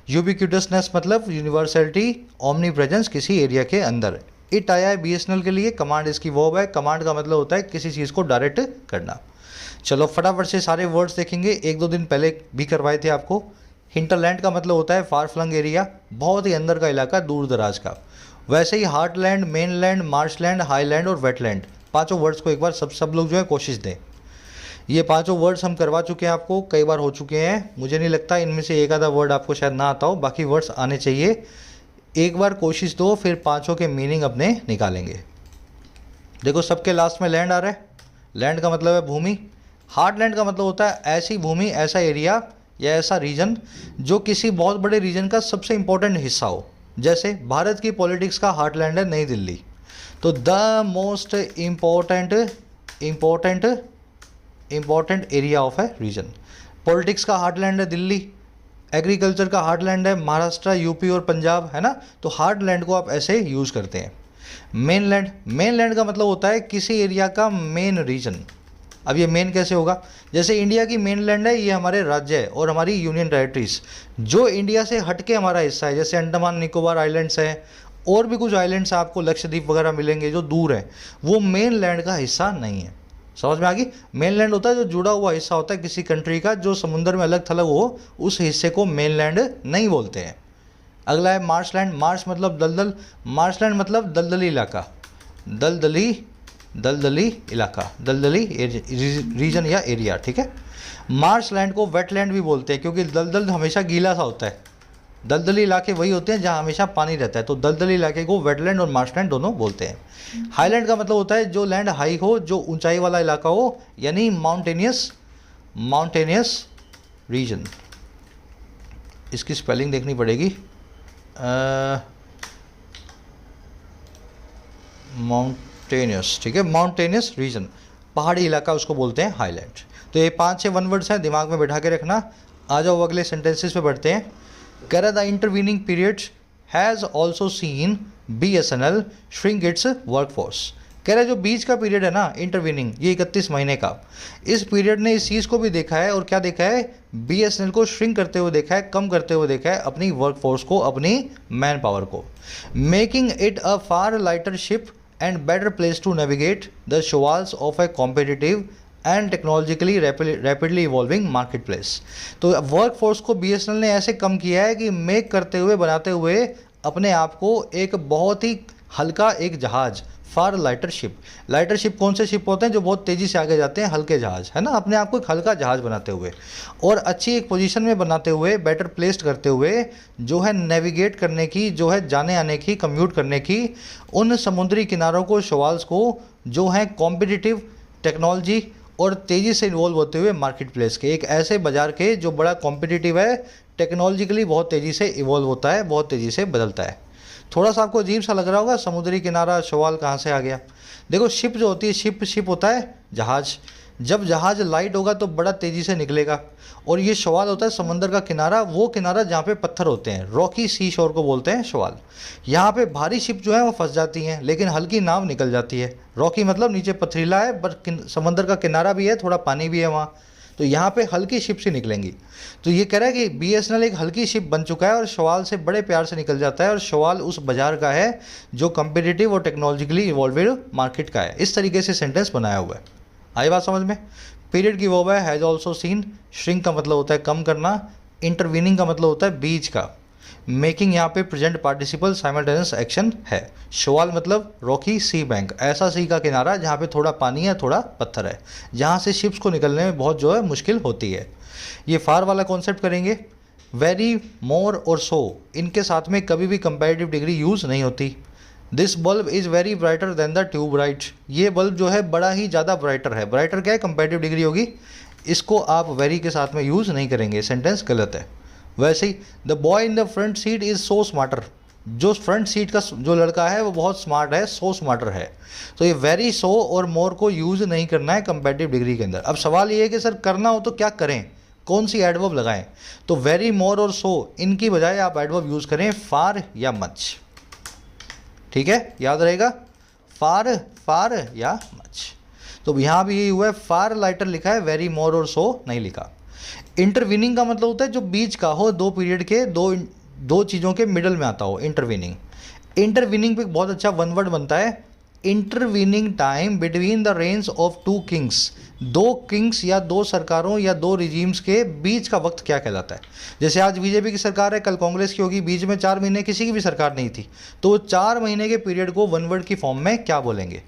यूबिक्यूटसनेस मतलब यूनिवर्सलिटी, ओमनी प्रेजेंस किसी एरिया के अंदर। इट आया है बीएसएनएल के लिए, कमांड इसकी वर्ब है। कमांड का मतलब होता है किसी चीज़ को डायरेक्ट करना। चलो फटाफट से सारे वर्ड्स देखेंगे, 1-2 दिन पहले भी करवाए थे आपको। हिंटरलैंड का मतलब होता है फार फ्लंग एरिया, बहुत ही अंदर का इलाका, दूर दराज का। वैसे ही हार्टलैंड, मेनलैंड, मार्शलैंड, हाईलैंड और वेटलैंड, पाँचों वर्ड्स को एक बार सब लोग जो है कोशिश दें। ये पाँचों वर्ड्स हम करवा चुके हैं, आपको कई बार हो चुके हैं। मुझे नहीं लगता इनमें से एक आधा वर्ड आपको शायद ना आता हो, बाकी वर्ड्स आने चाहिए। एक बार कोशिश दो, फिर पाँचों के मीनिंग अपने निकालेंगे। देखो सबके लास्ट में लैंड आ रहा है। लैंड का मतलब है भूमि। हार्टलैंड का मतलब होता है ऐसी भूमि, ऐसा एरिया या ऐसा रीजन जो किसी बहुत बड़े रीजन का सबसे इंपॉर्टेंट हिस्सा हो। जैसे भारत की पॉलिटिक्स का हार्टलैंड है नई दिल्ली, तो the most important area of a region. Politics का हार्टलैंड है दिल्ली, एग्रीकल्चर का हार्टलैंड है महाराष्ट्र, यूपी और पंजाब, है ना। तो हार्टलैंड को आप ऐसे यूज़ करते हैं। मेनलैंड का मतलब होता है किसी एरिया का मेन रीजन। अब ये मेन कैसे होगा? जैसे इंडिया की मेनलैंड है, ये हमारे राज्य है और हमारी यूनियन टेरिटरीज जो इंडिया से हटके हमारा हिस्सा है, जैसे अंडमान निकोबार आइलैंड्स है, और भी कुछ आइलैंड्स आपको लक्षद्वीप वगैरह मिलेंगे जो दूर हैं, वो मेनलैंड का हिस्सा नहीं है। समझ में आ गई? मेनलैंड होता है जो जुड़ा हुआ हिस्सा होता है किसी कंट्री का, जो समुद्र में अलग थलग हो, उस हिस्से को मेनलैंड नहीं बोलते हैं। अगला है मार्शलैंड। मार्श मतलब दलदल, मार्शलैंड मतलब दलदली इलाका, दलदली इलाका, दलदली रीजन या एरिया, ठीक है। मार्शलैंड को वेटलैंड भी बोलते हैं क्योंकि दलदल हमेशा गीला सा होता है। दलदली इलाके वही होते हैं जहाँ हमेशा पानी रहता है, तो दलदली इलाके को वेटलैंड और मार्शलैंड दोनों बोलते हैं। हाईलैंड का मतलब होता है जो लैंड हाई हो, जो ऊंचाई वाला इलाका हो, यानी माउंटेनियस रीजन। इसकी स्पेलिंग देखनी पड़ेगी, माउंटेनियस, ठीक है, माउंटेनियस रीजन, पहाड़ी इलाका उसको बोलते हैं हाईलैंड। तो ये 5-6 वन वर्ड्स हैं, दिमाग में बैठा के रखना। आ जाओ अगले सेंटेंसेस पे बढ़ते हैं। कह रहा the intervening period has also seen BSNL shrink it's workforce. कह रहा है जो बीच का पीरियड है ना, इंटरवीनिंग, ये 31 महीने का, इस पीरियड ने इस चीज़ को भी देखा है, और क्या देखा है? BSNL को श्रिंक करते हुए देखा है, कम करते हुए देखा है अपनी वर्कफोर्स को, अपनी मैन पावर को, making it a far lighter ship and better place to navigate the shoals of a competitive and technologically rapidly evolving marketplace. तो वर्क फोर्स को BSNL ने ऐसे कम किया है कि मेक करते हुए, बनाते हुए अपने आप को एक बहुत ही हल्का एक जहाज़, फार लाइटर शिप। लाइटर शिप कौन से शिप होते हैं? जो बहुत तेज़ी से आगे जाते हैं, हल्के जहाज़, है ना। अपने आप को एक हल्का जहाज़ बनाते हुए और अच्छी एक पोजीशन में बनाते हुए, बेटर प्लेस्ड करते हुए, जो है नेविगेट करने की, जो है जाने आने की, कम्यूट करने की, उन समुद्री किनारों को, शवाल्स को, जो है कॉम्पिटिटिव टेक्नोलॉजी और तेज़ी से इन्वॉल्व होते हुए मार्केट प्लेस के, एक ऐसे बाज़ार के जो बड़ा कॉम्पिटिटिव है, टेक्नोलॉजिकली बहुत तेज़ी से इवॉल्व होता है, बहुत तेज़ी से बदलता है। थोड़ा सा आपको अजीब सा लग रहा होगा, समुद्री किनारा, शवाल कहाँ से आ गया? देखो शिप जो होती है, शिप होता है जहाज़। जब जहाज़ लाइट होगा तो बड़ा तेज़ी से निकलेगा, और ये शवाल होता है समंदर का किनारा, वो किनारा जहाँ पे पत्थर होते हैं, रॉकी सी शोर को बोलते हैं शवाल। यहाँ पे भारी शिप जो है वो फंस जाती हैं, लेकिन हल्की नाव निकल जाती है। रॉकी मतलब नीचे पथरीला है, पर समंदर का किनारा भी है, थोड़ा पानी भी है वहाँ, तो यहाँ पे हल्की शिप से निकलेंगी। तो ये कह रहा है कि बीएसएनएल एक हल्की शिप बन चुका है और सवाल से बड़े प्यार से निकल जाता है, और सवाल उस बाजार का है जो कम्पिटिटिव और टेक्नोलॉजिकली इवॉल्वेड मार्केट का है। इस तरीके से सेंटेंस बनाया हुआ है। आई बात समझ में? पीरियड की वर्ब है हैज़ ऑल्सो सीन। श्रिंक का मतलब होता है कम करना। इंटरवीनिंग का मतलब होता है बीच का। मेकिंग यहाँ पे प्रेजेंट पार्टिसिपल साइमल्टेनियस एक्शन है। शवाल मतलब रॉकी सी बैंक, ऐसा सी का किनारा जहाँ पे थोड़ा पानी है थोड़ा पत्थर है, जहाँ से शिप्स को निकलने में बहुत जो है मुश्किल होती है। ये फार वाला कॉन्सेप्ट करेंगे। वेरी, मोर और सो, इनके साथ में कभी भी कंपैरेटिव डिग्री यूज़ नहीं होती। This bulb is very brighter then the tube light, ये बल्ब जो है बड़ा ही ज़्यादा ब्राइटर है। ब्राइटर क्या है? कंपैरेटिव डिग्री होगी। इसको आप वेरी के साथ में यूज़ नहीं करेंगे, सेंटेंस गलत है। वैसे ही the boy in the front seat is so smarter, जो फ्रंट सीट का जो लड़का है वो बहुत स्मार्ट है, सो स्मार्टर है। तो ये वेरी, सो और मोर को यूज़ नहीं करना है कंपैरेटिव डिग्री के अंदर। अब सवाल ये है कि सर करना हो तो क्या करें, कौन सी एडवर्ब लगाएं? तो वेरी, मोर और सो इनकी बजाय आप एडवर्ब यूज़ करें फार या मच। ठीक है, याद रहेगा, फार, फार या मच। तो यहाँ भी यही हुआ है, फार लाइटर लिखा है, वेरी, मोर और सो नहीं लिखा। इंटरवीनिंग का मतलब होता है जो बीच का हो, दो पीरियड के, दो चीज़ों के मिडल में आता हो, इंटरवीनिंग। इंटरवीनिंग पे बहुत अच्छा वन वर्ड बनता है, intervening time between the range of two kings. दो किंग्स या दो सरकारों या दो रिजीम्स के बीच का वक्त क्या कहलाता है? जैसे आज बीजेपी की सरकार है, कल कांग्रेस की होगी, बीच में 4 महीने किसी की भी सरकार नहीं थी, तो 4 महीने के पीरियड को वन वर्ड की फॉर्म में क्या बोलेंगे?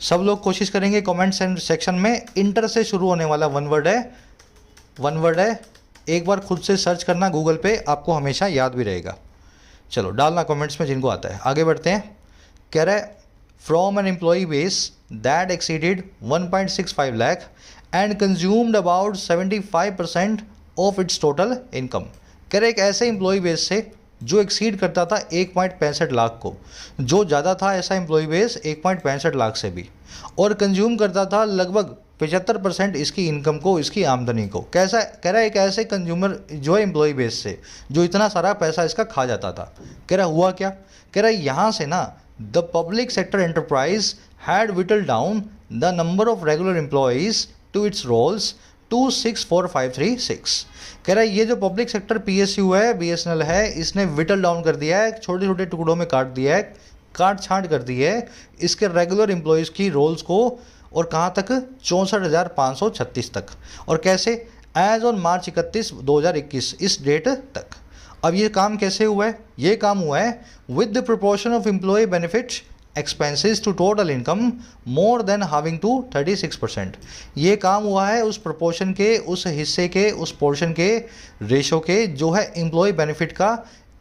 सब लोग कोशिश करेंगे कमेंट सेक्शन में। इंटर से शुरू होने वाला वन वर्ड है, एक बार खुद से सर्च करना गूगल पे, आपको हमेशा याद भी रहेगा। चलो डालना कमेंट्स में जिनको आता है। आगे बढ़ते हैं। कह रहा है from an employee base that exceeded 1.65 lakh and consumed about 75% of its total income. कह रहे एक ऐसे एम्प्लॉई बेस से जो एक्सीड करता था 1.65 लाख को, जो ज़्यादा था ऐसा एम्प्लॉई बेस 1.65 लाख से भी, और कंज्यूम करता था लगभग 75% इसकी इनकम को, इसकी आमदनी को। कैसा? कह रहा है एक ऐसे कंज्यूमर जो है एम्प्लॉई बेस से जो इतना सारा पैसा इसका खा जाता था। कह रहा हुआ क्या? कह रहा है यहाँ से ना the public sector enterprise had whittle down the number of regular employees to its rolls to 64536। कह रहा है ये जो पब्लिक सेक्टर पीएसयू है, बीएसएनएल है, इसने विटल डाउन कर दिया है, छोटे छोटे टुकड़ों में काट दिया है, काट छांट कर दी है इसके रेगुलर एम्प्लॉयज़ की रोल्स को, और कहाँ तक? 64,536 तक। और कैसे? एज ऑन मार्च 31, 2021, इस डेट तक। अब ये काम कैसे हुआ है? ये काम हुआ है with the proportion of employee benefit expenses to total income more than halving to 36%। ये काम हुआ है उस प्रोपोर्शन के, उस हिस्से के, उस पोर्शन के, रेशो के, जो है एम्प्लॉय बेनिफिट का,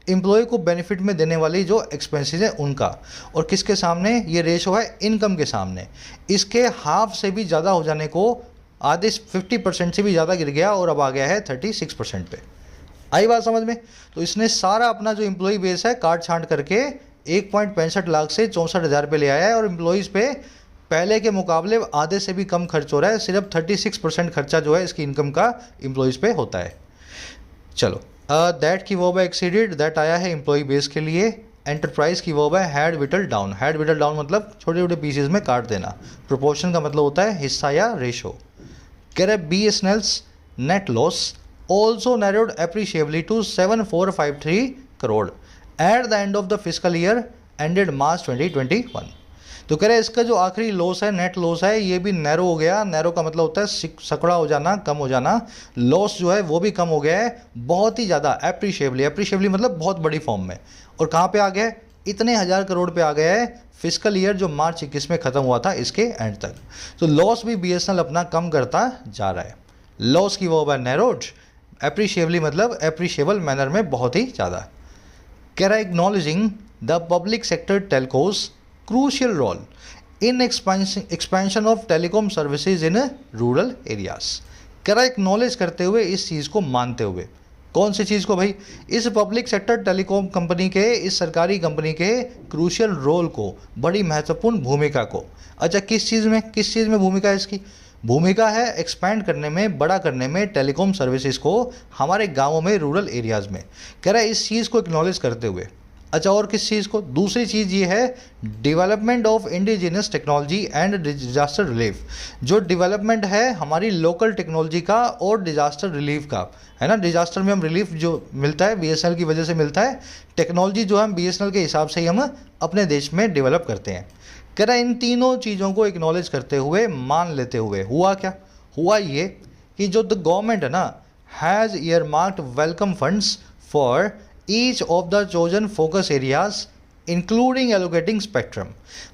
एम्प्लॉय को बेनिफिट में देने वाली जो एक्सपेंसेस है उनका, और किसके सामने? ये रेशो है इनकम के सामने। इसके हाफ से भी ज़्यादा हो जाने को, आधे 50% से भी ज़्यादा गिर गया और अब आ गया है 36% पे। आई बात समझ में? तो इसने सारा अपना जो एम्प्लॉय बेस है काट छांट करके 1.65 लाख से 64,000 पे ले आया है, और एम्प्लॉयज़ पे पहले के मुकाबले आधे से भी कम खर्च हो रहा है। सिर्फ 36% खर्चा जो है इसकी इनकम का एम्प्लॉयज़ पे होता है। चलो, दैट की वर्ब है एक्सीडेड, दैट आया है एम्प्लॉय बेस के लिए। एंटरप्राइज की वर्ब है had whittle down. Had whittle down मतलब छोटे छोटे पीसेज में काट देना। प्रोपोर्शन का मतलब होता है हिस्सा या रेशो। कह रहे BSNL's net loss also narrowed appreciably to 7,453 crore at the end of the physical year ended March 2021। तो कह रहे इसका जो आखिरी लॉस है, नेट लॉस है, ये भी नैरो हो गया। नैरो का मतलब होता है सकड़ा हो जाना, कम हो जाना। लॉस जो है वो भी कम हो गया है बहुत ही ज़्यादा, एप्रिशिएबली। एप्रिशिएबली मतलब बहुत बड़ी फॉर्म में। और कहाँ पे आ गया? इतने 1000 करोड़ पे आ गया है फिजिकल ईयर जो मार्च 21 में ख़त्म हुआ था, इसके एंड तक। तो लॉस भी बीएसएनएल अपना कम करता जा रहा है। लॉस की वर्ब है नैरोड। एप्रिशिएबली मतलब एप्रिशिएबल मैनर में, बहुत ही ज़्यादा। कह रहा है acknowledging the public sector telcos crucial role in expansion of telecom services in rural areas। कह रहा है एक्नॉलेज करते हुए, इस चीज़ को मानते हुए। कौन सी चीज़ को भाई? इस पब्लिक सेक्टर टेलीकॉम कंपनी के, इस सरकारी कंपनी के क्रूशियल रोल को, बड़ी महत्वपूर्ण भूमिका को। अच्छा, किस चीज़ में भूमिका है इसकी? भूमिका है एक्सपैंड करने में, बड़ा करने में टेलीकॉम सर्विसेज को हमारे गाँवों में, रूरल एरियाज़ में। कह रहा है इस चीज़ को एक्नॉलेज करते हुए। अच्छा, और किस चीज़ को? दूसरी चीज़ ये है development of indigenous technology and disaster relief. जो डेवलपमेंट है हमारी लोकल टेक्नोलॉजी का और डिजास्टर रिलीफ का, है ना। डिजास्टर में हम रिलीफ जो मिलता है बीएसएनएल की वजह से मिलता है, टेक्नोलॉजी जो हम बीएसएनएल के हिसाब से ही हम अपने देश में डेवलप करते हैं। कह रहा इन तीनों चीज़ों को एक्नॉलेज करते हुए, मान लेते हुए, हुआ क्या? हुआ ये कि जो द गवर्नमेंट है ना has year marked welcome funds for each of the chosen focus areas including allocating spectrum.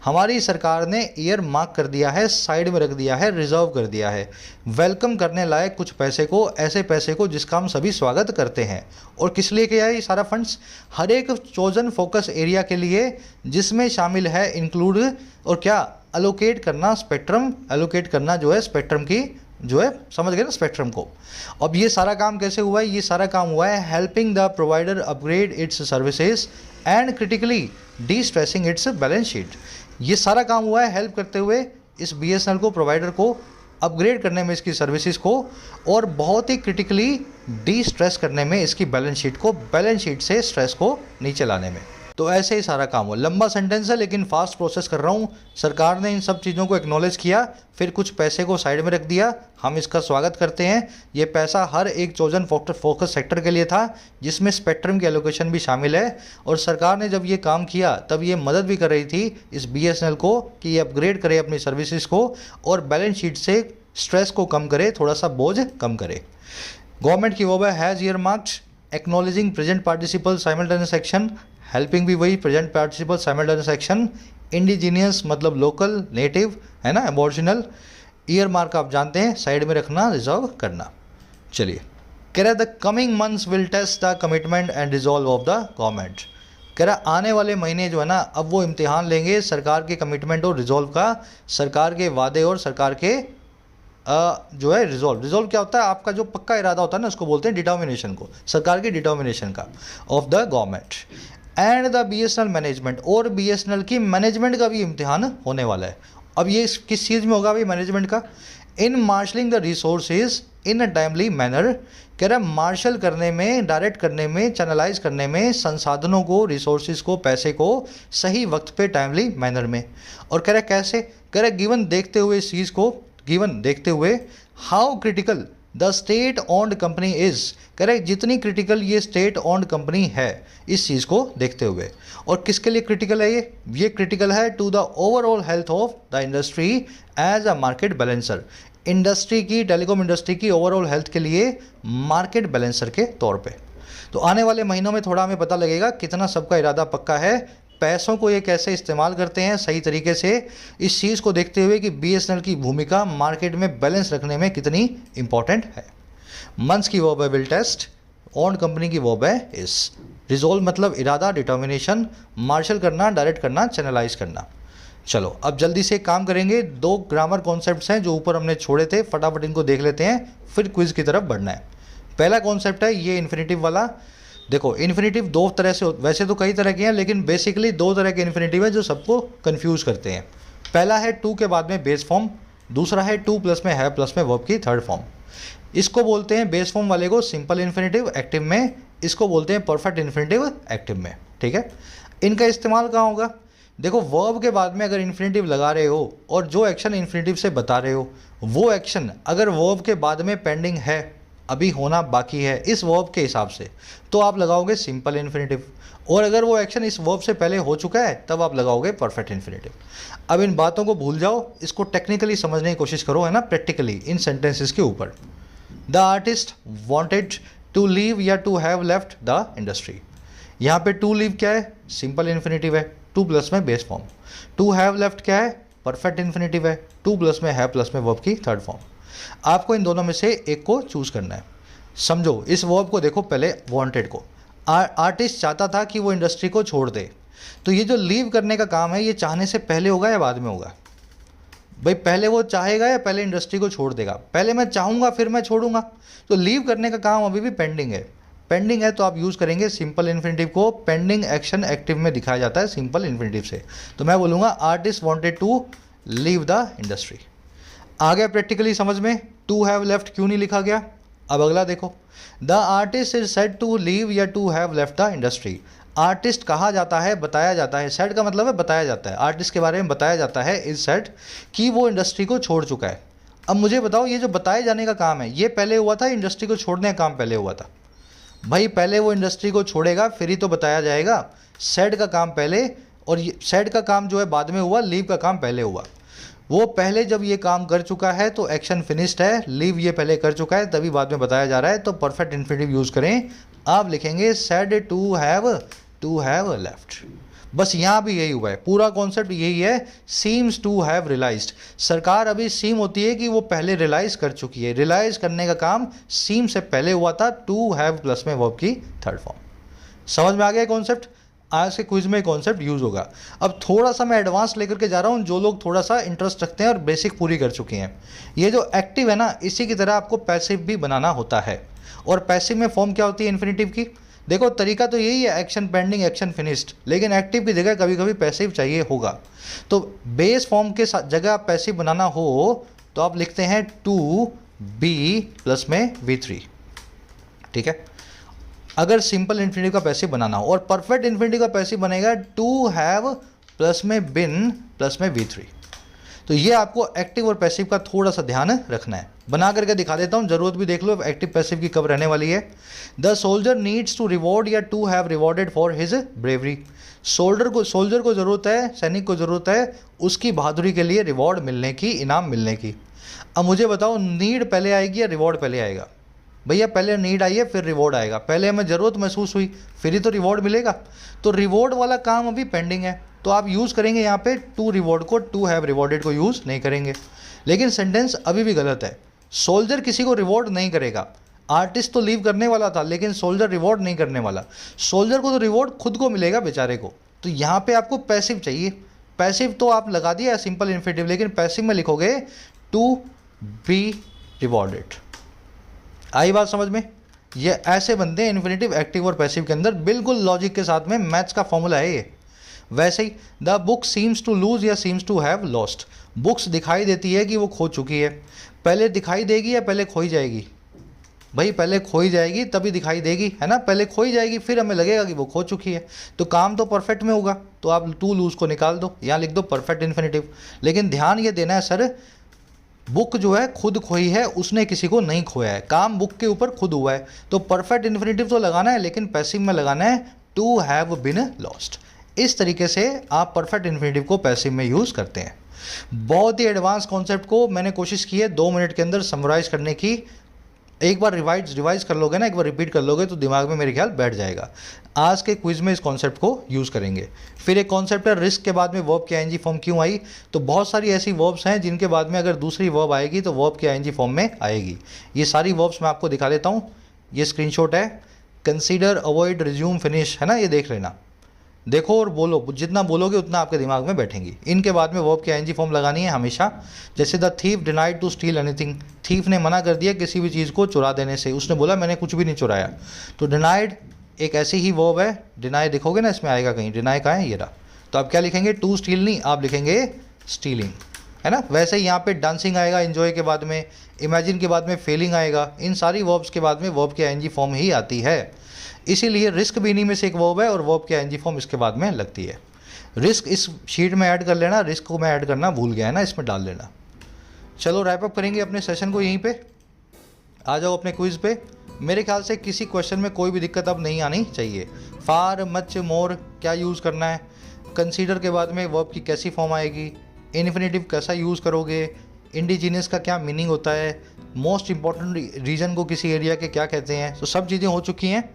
हमारी सरकार ने ईयर मार्क कर दिया है, साइड में रख दिया है, रिजर्व कर दिया है वेलकम करने लायक कुछ पैसे को, ऐसे पैसे को जिसका हम सभी स्वागत करते हैं। और किस लिए किया है ये सारा फंड्स? हर एक चोजन फोकस एरिया के लिए, जिसमें शामिल है इंक्लूड और क्या एलोकेट करना, स्पेक्ट्रम एलोकेट करना जो है स्पेक्ट्रम की, जो है समझ गए ना स्पेक्ट्रम को। अब ये सारा काम कैसे हुआ है? ये सारा काम हुआ है helping the provider upgrade it's services and critically D stressing it's balance sheet. ये सारा काम हुआ है हेल्प करते हुए इस बीएसएनएल को, प्रोवाइडर को अपग्रेड करने में इसकी सर्विसेज को, और बहुत ही क्रिटिकली डी स्ट्रेस करने में इसकी बैलेंस शीट को, बैलेंस शीट से स्ट्रेस को नीचे लाने में। तो ऐसे ही सारा काम हो। लंबा सेंटेंस है लेकिन फास्ट प्रोसेस कर रहा हूँ। सरकार ने इन सब चीज़ों को एक्नॉलेज किया, फिर कुछ पैसे को साइड में रख दिया, हम इसका स्वागत करते हैं। ये पैसा हर एक चोजन फोकस सेक्टर के लिए था, जिसमें स्पेक्ट्रम की एलोकेशन भी शामिल है। और सरकार ने जब ये काम किया तब ये मदद भी कर रही थी इस बीएसएनएल को कि ये अपग्रेड करे अपनी सर्विसेज को और बैलेंस शीट से स्ट्रेस को कम करे, थोड़ा सा बोझ कम करे। गवर्नमेंट की वो है has year marked acknowledging present participle simultaneous action, helping भी वही present participle simultaneous action, indigenous मतलब लोकल, नेटिव, है ना, एबॉरिजिनल। ईयर मार्क आप जानते हैं, साइड में रखना, रिजर्व करना। चलिए, कह रहा the coming months will test the commitment and resolve of the government. कह रहा आने वाले महीने जो है ना, अब वो इम्तिहान लेंगे सरकार के कमिटमेंट और रिजॉल्व का, सरकार के वादे और सरकार के जो है रिजॉल्व क्या होता है? आपका जो पक्का इरादा होता है ना, उसको बोलते हैं डिटर्मिनेशन को, सरकार की डिटर्मिनेशन का of the government and the BSNL management. और बीएसएनएल की मैनेजमेंट का भी इम्तिहान होने वाला है। अब ये किस चीज़ में होगा भाई मैनेजमेंट का? In marshalling the resources in a timely manner. कह रहा है मार्शल करने में, डायरेक्ट करने में, चैनलाइज करने में संसाधनों को, रिसोर्सेज को, पैसे को सही वक्त पे टाइमली मैनर में। और कह रहा है कैसे? कह रहा है गिवन देखते हुए इस चीज़ को, गिवन देखते हुए how critical the state owned company is. कह रहे जितनी क्रिटिकल ये स्टेट ओन्ड कंपनी है इस चीज़ को देखते हुए। और किसके लिए क्रिटिकल है ये क्रिटिकल है to the overall health of the industry as a market balancer. Industry की, टेलीकॉम इंडस्ट्री की ओवरऑल हेल्थ के लिए मार्केट बैलेंसर के तौर पे। तो आने वाले महीनों में थोड़ा हमें पता लगेगा कितना सबका इरादा पक्का है, पैसों को ये कैसे इस्तेमाल करते हैं सही तरीके से, इस चीज़ को देखते हुए कि बीएसएनएल की भूमिका मार्केट में बैलेंस रखने में कितनी इंपॉर्टेंट है। मंथ्स की वर्ब है विल टेस्ट, ओन कंपनी की वर्ब है इस। रिजोल्व मतलब इरादा, डिटर्मिनेशन, मार्शल करना, डायरेक्ट करना, चैनलाइज करना। चलो अब जल्दी से काम करेंगे। 2 ग्रामर कॉन्सेप्ट्स हैं जो ऊपर हमने छोड़े थे, फटाफट इनको देख लेते हैं, फिर क्विज की तरफ बढ़ना है। पहला कॉन्सेप्ट है ये इन्फिनेटिव वाला। देखो इन्फिनेटिव 2 तरह से, वैसे तो कई तरह के हैं लेकिन बेसिकली 2 तरह के इन्फिनेटिव है जो सबको कंफ्यूज करते हैं। पहला है टू के बाद में बेस फॉर्म, दूसरा है टू प्लस में है प्लस में वर्ब की थर्ड फॉर्म। इसको बोलते हैं बेस फॉर्म वाले को सिंपल इन्फिनेटिव एक्टिव में, इसको बोलते हैं परफेक्ट इन्फिनेटिव एक्टिव में। ठीक है, इनका इस्तेमाल कहाँ होगा? देखो वर्ब के बाद में अगर इन्फिनेटिव लगा रहे हो और जो एक्शन इन्फिनेटिव से बता रहे हो वो एक्शन अगर वर्ब के बाद में पेंडिंग है, अभी होना बाकी है इस वर्ब के हिसाब से, तो आप लगाओगे सिंपल इन्फिनेटिव। और अगर वो एक्शन इस वर्ब से पहले हो चुका है तब आप लगाओगे परफेक्ट इन्फिनेटिव। अब इन बातों को भूल जाओ, इसको टेक्निकली समझने की कोशिश करो, है ना, प्रैक्टिकली इन सेंटेंसेस के ऊपर। The artist wanted to leave या to have left the industry. यहाँ पे टू लीव क्या है? सिंपल इन्फिनेटिव है, टू प्लस में base form. To have left क्या है? परफेक्ट इन्फिनेटिव है, टू प्लस में है प्लस में वर्ब की थर्ड फॉर्म। आपको इन दोनों में से एक को चूज करना है। समझो इस वर्ब को देखो, पहले वांटेड को, आर्टिस्ट चाहता था कि वो इंडस्ट्री को छोड़ दे, तो ये जो लीव करने का काम है ये चाहने से पहले होगा या बाद में होगा? भाई पहले वो चाहेगा या पहले इंडस्ट्री को छोड़ देगा? पहले मैं चाहूँगा फिर मैं छोड़ूंगा, तो लीव करने का काम अभी भी पेंडिंग है। पेंडिंग है तो आप यूज़ करेंगे सिंपल इन्फिनेटिव को। पेंडिंग एक्शन एक्टिव में दिखाया जाता है सिंपल इन्फिनेटिव से, तो मैं बोलूँगा artist wanted to leave the industry. आ गया प्रैक्टिकली समझ में? टू हैव लेफ्ट क्यों नहीं लिखा गया? अब अगला देखो, the artist is said to leave या to have left the industry. Artist कहा जाता है, बताया जाता है, सेड का मतलब है बताया जाता है, आर्टिस्ट के बारे में बताया जाता है इज सेड कि वो इंडस्ट्री को छोड़ चुका है। अब मुझे बताओ ये जो बताए जाने का काम है ये पहले हुआ था, इंडस्ट्री को छोड़ने का काम पहले हुआ था? भाई पहले वो इंडस्ट्री को छोड़ेगा फिर ही तो बताया जाएगा। सेड का काम पहले और सेड का काम जो है बाद में हुआ, लीव का काम पहले हुआ। वो पहले जब ये काम कर चुका है तो एक्शन फिनिश्ड है, लीव ये पहले कर चुका है तभी बाद में बताया जा रहा है। तो परफेक्ट इन्फिनिटिव यूज़ करें, आप लिखेंगे सेड टू हैव लेफ्ट। बस यहाँ भी यही हुआ है, पूरा कॉन्सेप्ट यही है, सीम्स टू हैव रियलाइज्ड। सरकार अभी सीम होती है कि वो पहले रियलाइज कर चुकी है, रियलाइज करने का काम सीम से पहले हुआ था, टू हैव प्लस में वर्ब की थर्ड फॉर्म। समझ में आ गया कॉन्सेप्ट? आज के क्विज में कॉन्सेप्ट यूज़ होगा। अब थोड़ा सा मैं एडवांस लेकर के जा रहा हूँ, जो लोग थोड़ा सा इंटरेस्ट रखते हैं और बेसिक पूरी कर चुके हैं। ये जो एक्टिव है ना, इसी की तरह आपको पैसिव भी बनाना होता है। और पैसिव में फॉर्म क्या होती है इन्फिनिटिव की? देखो तरीका तो यही है, एक्शन पेंडिंग, एक्शन फिनिश्ड, लेकिन एक्टिव की जगह कभी कभी पैसिव चाहिए होगा। तो बेस फॉर्म के जगह आप पैसिव बनाना हो तो आप लिखते हैं टू बी प्लस में V3, ठीक है। अगर सिंपल इन्फिनिटिव का पैसिव बनाना हो, और परफेक्ट इन्फिनिटिव का पैसिव बनेगा टू हैव प्लस में बिन प्लस में V3। तो ये आपको एक्टिव और पैसिव का थोड़ा सा ध्यान रखना है। बना करके दिखा देता हूँ, जरूरत भी देख लो एक्टिव पैसिव की कब रहने वाली है। The soldier needs to reward या to have rewarded for his bravery. Soldier को ज़रूरत है, सैनिक को ज़रूरत है उसकी बहादुरी के लिए रिवॉर्ड मिलने की, इनाम मिलने की। अब मुझे बताओ नीड पहले आएगी या रिवॉर्ड पहले आएगा? भैया पहले नीड आई है फिर रिवॉर्ड आएगा। पहले हमें ज़रूरत महसूस हुई फिर ही तो रिवॉर्ड मिलेगा। तो रिवॉर्ड वाला काम अभी पेंडिंग है, तो आप यूज़ करेंगे यहाँ पे टू रिवॉर्ड को, टू हैव रिवॉर्डेड को यूज़ नहीं करेंगे। लेकिन सेंटेंस अभी भी गलत है। सोल्जर किसी को रिवॉर्ड नहीं करेगा। आर्टिस्ट तो लीव करने वाला था लेकिन सोल्जर रिवॉर्ड नहीं करने वाला। सोल्जर को तो रिवॉर्ड खुद को मिलेगा बेचारे को। तो यहाँ पे आपको पैसिव चाहिए। पैसिव तो आप लगा दिया सिंपल इन्फिनिटिव, लेकिन पैसिव में लिखोगे टू बी रिवॉर्डेड। आई बात समझ में? ये ऐसे बनते हैं इन्फिनिटिव एक्टिव और पैसिव के अंदर, बिल्कुल लॉजिक के साथ में, मैथ्स का फॉर्मूला है ये। वैसे ही the book seems to lose या seems to have lost. Books दिखाई देती है कि वो खो चुकी है। पहले दिखाई देगी या पहले खोई जाएगी? भाई पहले खोई जाएगी तभी दिखाई देगी, है ना। पहले खोई जाएगी फिर हमें लगेगा कि वो खो चुकी है। तो काम तो परफेक्ट में होगा, तो आप टू लूज को निकाल दो, यहाँ लिख दो परफेक्ट इन्फिनिटिव। लेकिन ध्यान ये देना है सर, बुक जो है खुद खोई है, उसने किसी को नहीं खोया है, काम बुक के ऊपर खुद हुआ है। तो परफेक्ट इन्फिनिटिव तो लगाना है, लेकिन पैसिव में लगाना है टू हैव बीन लॉस्ट। इस तरीके से आप परफेक्ट इन्फिनिटिव को पैसिव में यूज़ करते हैं। बहुत ही एडवांस कॉन्सेप्ट को मैंने कोशिश की है 2 मिनट के अंदर समराइज़ करने की। एक बार रिवाइज कर लोगे ना, एक बार रिपीट कर लोगे तो दिमाग में मेरे ख्याल बैठ जाएगा। आज के क्विज में इस कॉन्सेप्ट को यूज़ करेंगे। फिर एक कॉन्सेप्ट है रिस्क के बाद में वर्ब की आईएनजी फॉर्म क्यों आई। तो बहुत सारी ऐसी वर्ब्स हैं जिनके बाद में अगर दूसरी वर्ब आएगी तो वर्ब की आईएनजी फॉर्म में आएगी। ये सारी वर्ब्स मैं आपको दिखा देता हूँ। ये स्क्रीनशॉट है, कंसीडर, अवॉइड, रिज्यूम, फिनिश, है ना। ये देख लेना, देखो और बोलो, जितना बोलोगे उतना आपके दिमाग में बैठेंगी। इनके बाद में वर्ब की आईएनजी फॉर्म लगानी है हमेशा। जैसे the thief denied to steal anything. Thief ने मना कर दिया किसी भी चीज़ को चुरा देने से, उसने बोला मैंने कुछ भी नहीं चुराया। तो डिनाइड एक ऐसी ही वर्ब है। डिनाई देखोगे ना इसमें आएगा कहीं, डिनाई कहाँ है, ये रहा। तो आप क्या लिखेंगे, टू स्टील नहीं, आप लिखेंगे स्टीलिंग, है ना। वैसे ही यहाँ पे डांसिंग आएगा एंजॉय के बाद में, इमेजिन के बाद में फीलिंग आएगा। इन सारी वर्ब्स के बाद में वर्ब की आईएनजी फॉर्म ही आती है। इसीलिए रिस्क भी इन्हीं में से एक वर्ब है और वर्ब की आईएनजी फॉर्म इसके बाद में लगती है। रिस्क इस शीट में ऐड कर लेना, रिस्क को मैं ऐड करना भूल गया है ना, इसमें डाल लेना। चलो रैप अप करेंगे अपने सेशन को यहीं पे। आ जाओ अपने क्विज पे। मेरे ख्याल से किसी क्वेश्चन में कोई भी दिक्कत अब नहीं आनी चाहिए। फार, मच, मोर क्या यूज़ करना है, कंसीडर के बाद में वर्ब की कैसी फॉर्म आएगी, इन्फिनिटिव कैसा यूज़ करोगे, इंडिजीनियस का क्या मीनिंग होता है, मोस्ट इंपॉर्टेंट रीजन को किसी एरिया के क्या कहते हैं। तो सब चीज़ें हो चुकी हैं।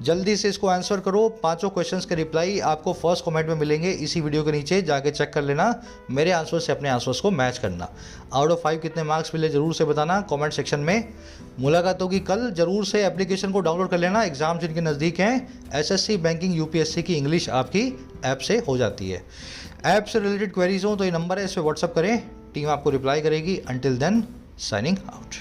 जल्दी से इसको आंसर करो। 5 क्वेश्चंस के रिप्लाई आपको फर्स्ट कमेंट में मिलेंगे इसी वीडियो के नीचे, जाके चेक कर लेना। मेरे आंसर से अपने आंसर्स को मैच करना। आउट ऑफ 5 कितने मार्क्स मिले ज़रूर से बताना कमेंट सेक्शन में। मुलाकात होगी कल। ज़रूर से एप्लीकेशन को डाउनलोड कर लेना। एग्जाम जिनके नज़दीक हैं, एसएससी, बैंकिंग, यूपीएससी की इंग्लिश आपकी ऐप से हो जाती है। ऐप से रिलेटेड क्वेरीज हो तो ये नंबर है, इस पर व्हाट्सअप करें, टीम आपको रिप्लाई करेगी। Until then signing out.